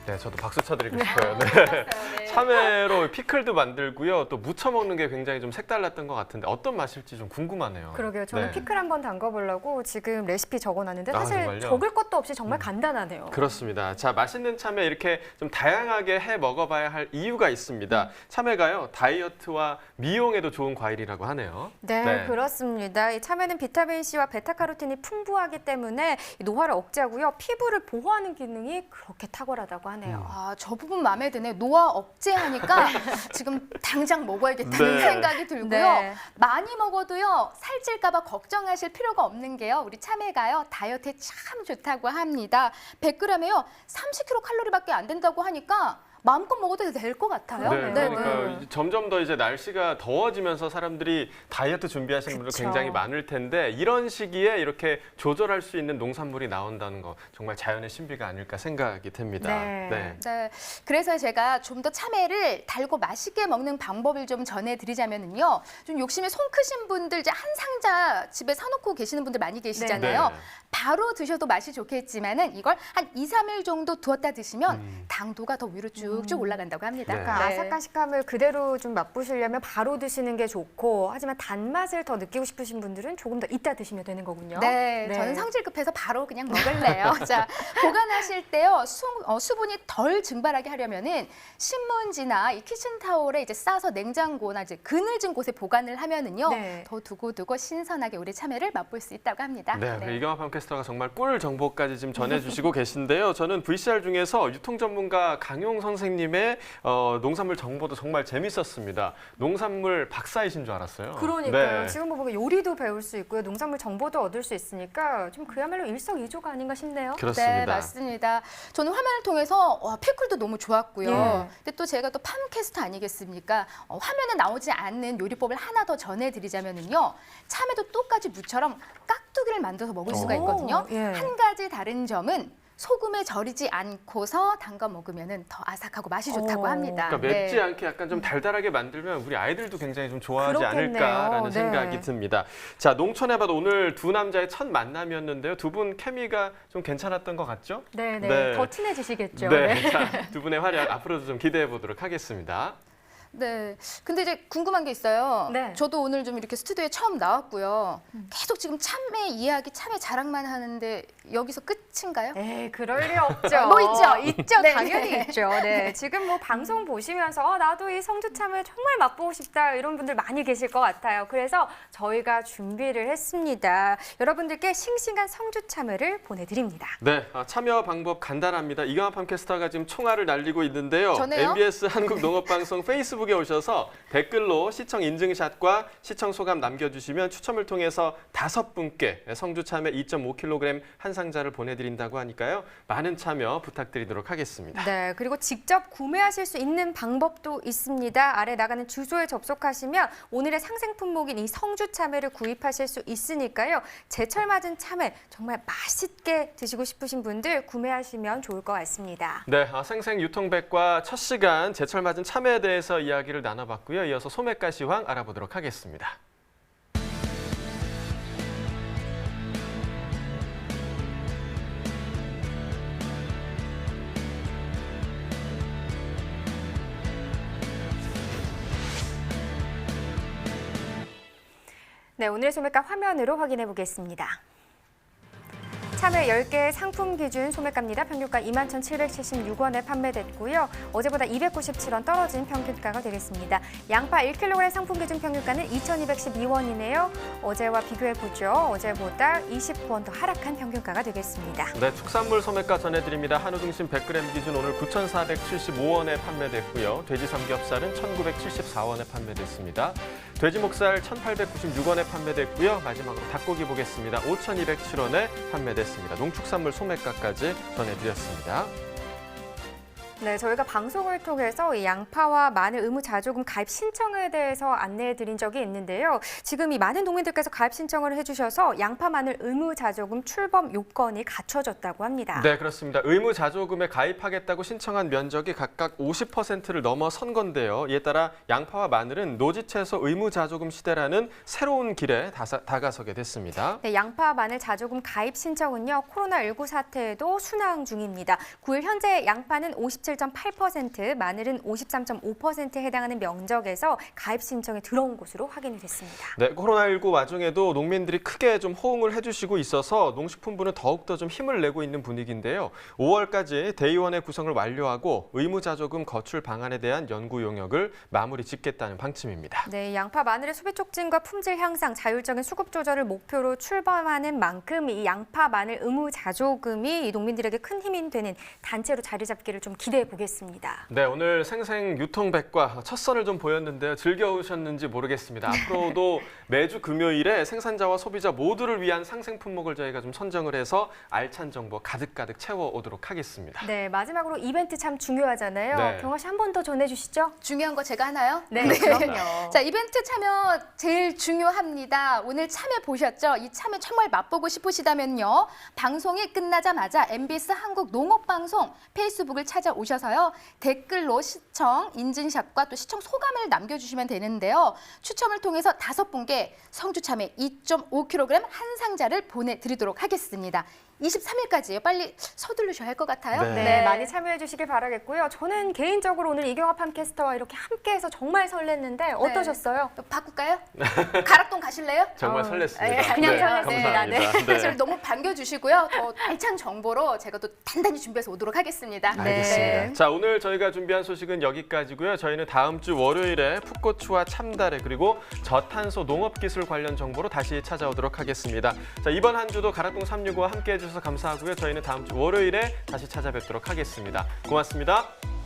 네, 저도 박수 쳐드리고 싶어요. 네. 참외로 피클도 만들고요. 또 무쳐 먹는 게 굉장히 좀 색달랐던 것 같은데 어떤 맛일지 좀 궁금하네요. 그러게요. 저는 네. 피클 한번 담가보려고 지금 레시피 적어놨는데 아, 사실 정말요? 적을 것도 없이 정말 간단하네요. 그렇습니다. 자, 맛있는 참외 이렇게 좀 다양하게 해 먹어봐야 할 이유가 있습니다. 참외가요, 다이어트와 미용에도 좋은 과일이라고 하네요. 네, 그렇습니다. 이 참외는 비타민C와 베타카로틴이 풍부하기 때문에 이 노화를 억제하고요. 피부를 보호하는 기능이 그렇게 탁월하다고 하네요. 저 부분 마음에 드네요. 노화 억제하니까 지금 당장 먹어야겠다는 네. 생각이 들고요. 네. 많이 먹어도요, 살찔까봐 걱정하실 필요가 없는 게요. 우리 참외가요, 다이어트에 참 좋다고 합니다. 100g에요, 30kcal밖에 안 된다고 하니까 마음껏 먹어도 될 것 같아요. 네, 그러니까 점점 더 이제 날씨가 더워지면서 사람들이 다이어트 준비하시는 분들 그쵸. 굉장히 많을 텐데 이런 시기에 이렇게 조절할 수 있는 농산물이 나온다는 거 정말 자연의 신비가 아닐까 생각이 됩니다. 네. 네, 그래서 제가 좀 더 참외를 달고 맛있게 먹는 방법을 좀 전해드리자면요. 좀 욕심이 손 크신 분들 이제 한 상자 집에 사놓고 계시는 분들 많이 계시잖아요. 네. 바로 드셔도 맛이 좋겠지만은 이걸 한 2, 3일 정도 두었다 드시면 당도가 더 위로 쭉쭉 올라간다고 합니다. 네. 그러니까 아삭한 식감을 그대로 좀 맛보시려면 바로 드시는 게 좋고 하지만 단맛을 더 느끼고 싶으신 분들은 조금 더 이따 드시면 되는 거군요. 네, 저는 성질급해서 바로 그냥 먹을래요. 자, 보관하실 때요, 수분이 덜 증발하게 하려면은 신문지나 이 키친타올에 이제 싸서 냉장고나 이제 그늘진 곳에 보관을 하면은요, 네. 더 두고두고 신선하게 우리 참외를 맛볼 수 있다고 합니다. 네, 이경화 팜캐스터가 정말 꿀 정보까지 지금 전해주시고 계신데요. 저는 VCR 중에서 유통 전문가 강용 선생님의 농산물 정보도 정말 재밌었습니다. 농산물 박사이신 줄 알았어요. 그러니까요. 네. 지금 보면 요리도 배울 수 있고요. 농산물 정보도 얻을 수 있으니까 좀 그야말로 일석이조가 아닌가 싶네요. 그렇습니다. 네, 맞습니다. 저는 화면을 통해서 피클도 너무 좋았고요. 예. 근데 또 제가 또 팜캐스터 아니겠습니까? 화면에 나오지 않는 요리법을 하나 더 전해드리자면은요. 참외도 똑같이 무처럼 깍두기를 만들어서 먹을 수가 있거든요. 예. 한 가지 다른 점은 소금에 절이지 않고서 담가 먹으면 더 아삭하고 맛이 좋다고 합니다. 그러니까 맵지 네. 않게 약간 좀 달달하게 만들면 우리 아이들도 굉장히 좀 좋아하지 그렇겠네요. 않을까라는 네. 생각이 듭니다. 자, 농촌의 바다 오늘 두 남자의 첫 만남이었는데요. 두 분 케미가 좀 괜찮았던 것 같죠? 네. 네. 더 친해지시겠죠. 네. 자, 두 분의 활약 앞으로도 좀 기대해 보도록 하겠습니다. 네. 근데 이제 궁금한 게 있어요. 네. 저도 오늘 좀 이렇게 스튜디오에 처음 나왔고요. 계속 지금 참외 이야기, 참외 자랑만 하는데 여기서 끝인가요? 에이, 그럴 리 없죠. 뭐 있죠? 있죠. 네. 당연히 있죠. 네. 지금 뭐 방송 보시면서 나도 이 성주참외 정말 맛보고 싶다 이런 분들 많이 계실 것 같아요. 그래서 저희가 준비를 했습니다. 여러분들께 싱싱한 성주참외를 보내드립니다. 네, 참여 방법 간단합니다. 이경화 팜캐스터가 지금 총알을 날리고 있는데요. 저네요? MBS 한국농업방송 페이스북에 오셔서 댓글로 시청 인증샷과 시청 소감 남겨주시면 추첨을 통해서 5분께 성주참외 2.5kg 한 상자를 보내드린다고 하니까요. 많은 참여 부탁드리도록 하겠습니다. 네, 그리고 직접 구매하실 수 있는 방법도 있습니다. 아래 나가는 주소에 접속하시면 오늘의 상생 품목인 이 성주참외를 구입하실 수 있으니까요. 제철 맞은 참외 정말 맛있게 드시고 싶으신 분들 구매하시면 좋을 것 같습니다. 네, 생생 유통백과 첫 시간 제철 맞은 참외에 대해서 이야기를 나눠봤고요. 이어서 소매가시황 알아보도록 하겠습니다. 네, 오늘의 소매가 화면으로 확인해 보겠습니다. 참외 10개 상품 기준 소매가입니다. 평균가 21,776원에 판매됐고요. 어제보다 297원 떨어진 평균가가 되겠습니다. 양파 1kg 상품 기준 평균가는 2,212원이네요. 어제와 비교해보죠. 어제보다 29원 더 하락한 평균가가 되겠습니다. 네, 축산물 소매가 전해드립니다. 한우 등심 100g 기준 오늘 9,475원에 판매됐고요. 돼지 삼겹살은 1,974원에 판매됐습니다. 돼지 목살 1,896원에 판매됐고요. 마지막으로 닭고기 보겠습니다. 5,207원에 판매됐습니다. 농축산물 소매가까지 전해드렸습니다. 네, 저희가 방송을 통해서 이 양파와 마늘 의무 자조금 가입 신청에 대해서 안내해드린 적이 있는데요. 지금 이 많은 농민들께서 가입 신청을 해주셔서 양파, 마늘 의무 자조금 출범 요건이 갖춰졌다고 합니다. 네, 그렇습니다. 의무 자조금에 가입하겠다고 신청한 면적이 각각 50%를 넘어선 건데요. 이에 따라 양파와 마늘은 노지채소 의무 자조금 시대라는 새로운 길에 다가서게 됐습니다. 네, 양파, 마늘 자조금 가입 신청은요. 코로나19 사태에도 순항 중입니다. 9일 현재 양파는 57.8%, 마늘은 53.5%에 해당하는 면적에서 가입 신청이 들어온 것으로 확인이 됐습니다. 네, 코로나19 와중에도 농민들이 크게 좀 호응을 해주시고 있어서 농식품부는 더욱더 좀 힘을 내고 있는 분위기인데요. 5월까지 대의원회 구성을 완료하고 의무자조금 거출 방안에 대한 연구 용역을 마무리 짓겠다는 방침입니다. 네, 양파, 마늘의 소비 촉진과 품질 향상, 자율적인 수급 조절을 목표로 출범하는 만큼 이 양파, 마늘 의무 자조금이 이 농민들에게 큰 힘이 되는 단체로 자리 잡기를 좀 기대해 보겠습니다. 네, 오늘 생생 유통백과 첫 선을 좀 보였는데요. 즐거우셨는지 모르겠습니다. 앞으로도 매주 금요일에 생산자와 소비자 모두를 위한 상생 품목을 저희가 좀 선정을 해서 알찬 정보 가득가득 채워오도록 하겠습니다. 네, 마지막으로 이벤트 참 중요하잖아요. 네. 경화 씨 한 번 더 전해주시죠. 중요한 거 제가 하나요? 네, 그럼요. 자, 이벤트 참여 제일 중요합니다. 오늘 참외 보셨죠? 이 참외 정말 맛보고 싶으시다면요. 방송이 끝나자마자 MBS 한국농업방송 페이스북을 찾아오시면 오셔서요. 댓글로 시청 인증샷과 또 시청 소감을 남겨주시면 되는데요. 추첨을 통해서 5분께 성주 참외 2.5kg 한 상자를 보내드리도록 하겠습니다. 23일까지예요. 빨리 서두르셔야 할 것 같아요. 네, 많이 참여해 주시길 바라겠고요. 저는 개인적으로 오늘 이경아 팜캐스터와 이렇게 함께해서 정말 설렜는데 어떠셨어요? 또 바꿀까요? 가락동 가실래요? 정말 설렜습니다. 예, 그냥 네, 설렜습니다. 감사합니다. 네. 저를 너무 반겨주시고요. 더 알찬 정보로 제가 또 단단히 준비해서 오도록 하겠습니다. 알겠습니다. 자, 오늘 저희가 준비한 소식은 여기까지고요. 저희는 다음 주 월요일에 풋고추와 참다래 그리고 저탄소 농업기술 관련 정보로 다시 찾아오도록 하겠습니다. 자, 이번 한 주도 가락동 365와 함께해 주셔서 감사하고요. 저희는 다음 주 월요일에 다시 찾아뵙도록 하겠습니다. 고맙습니다.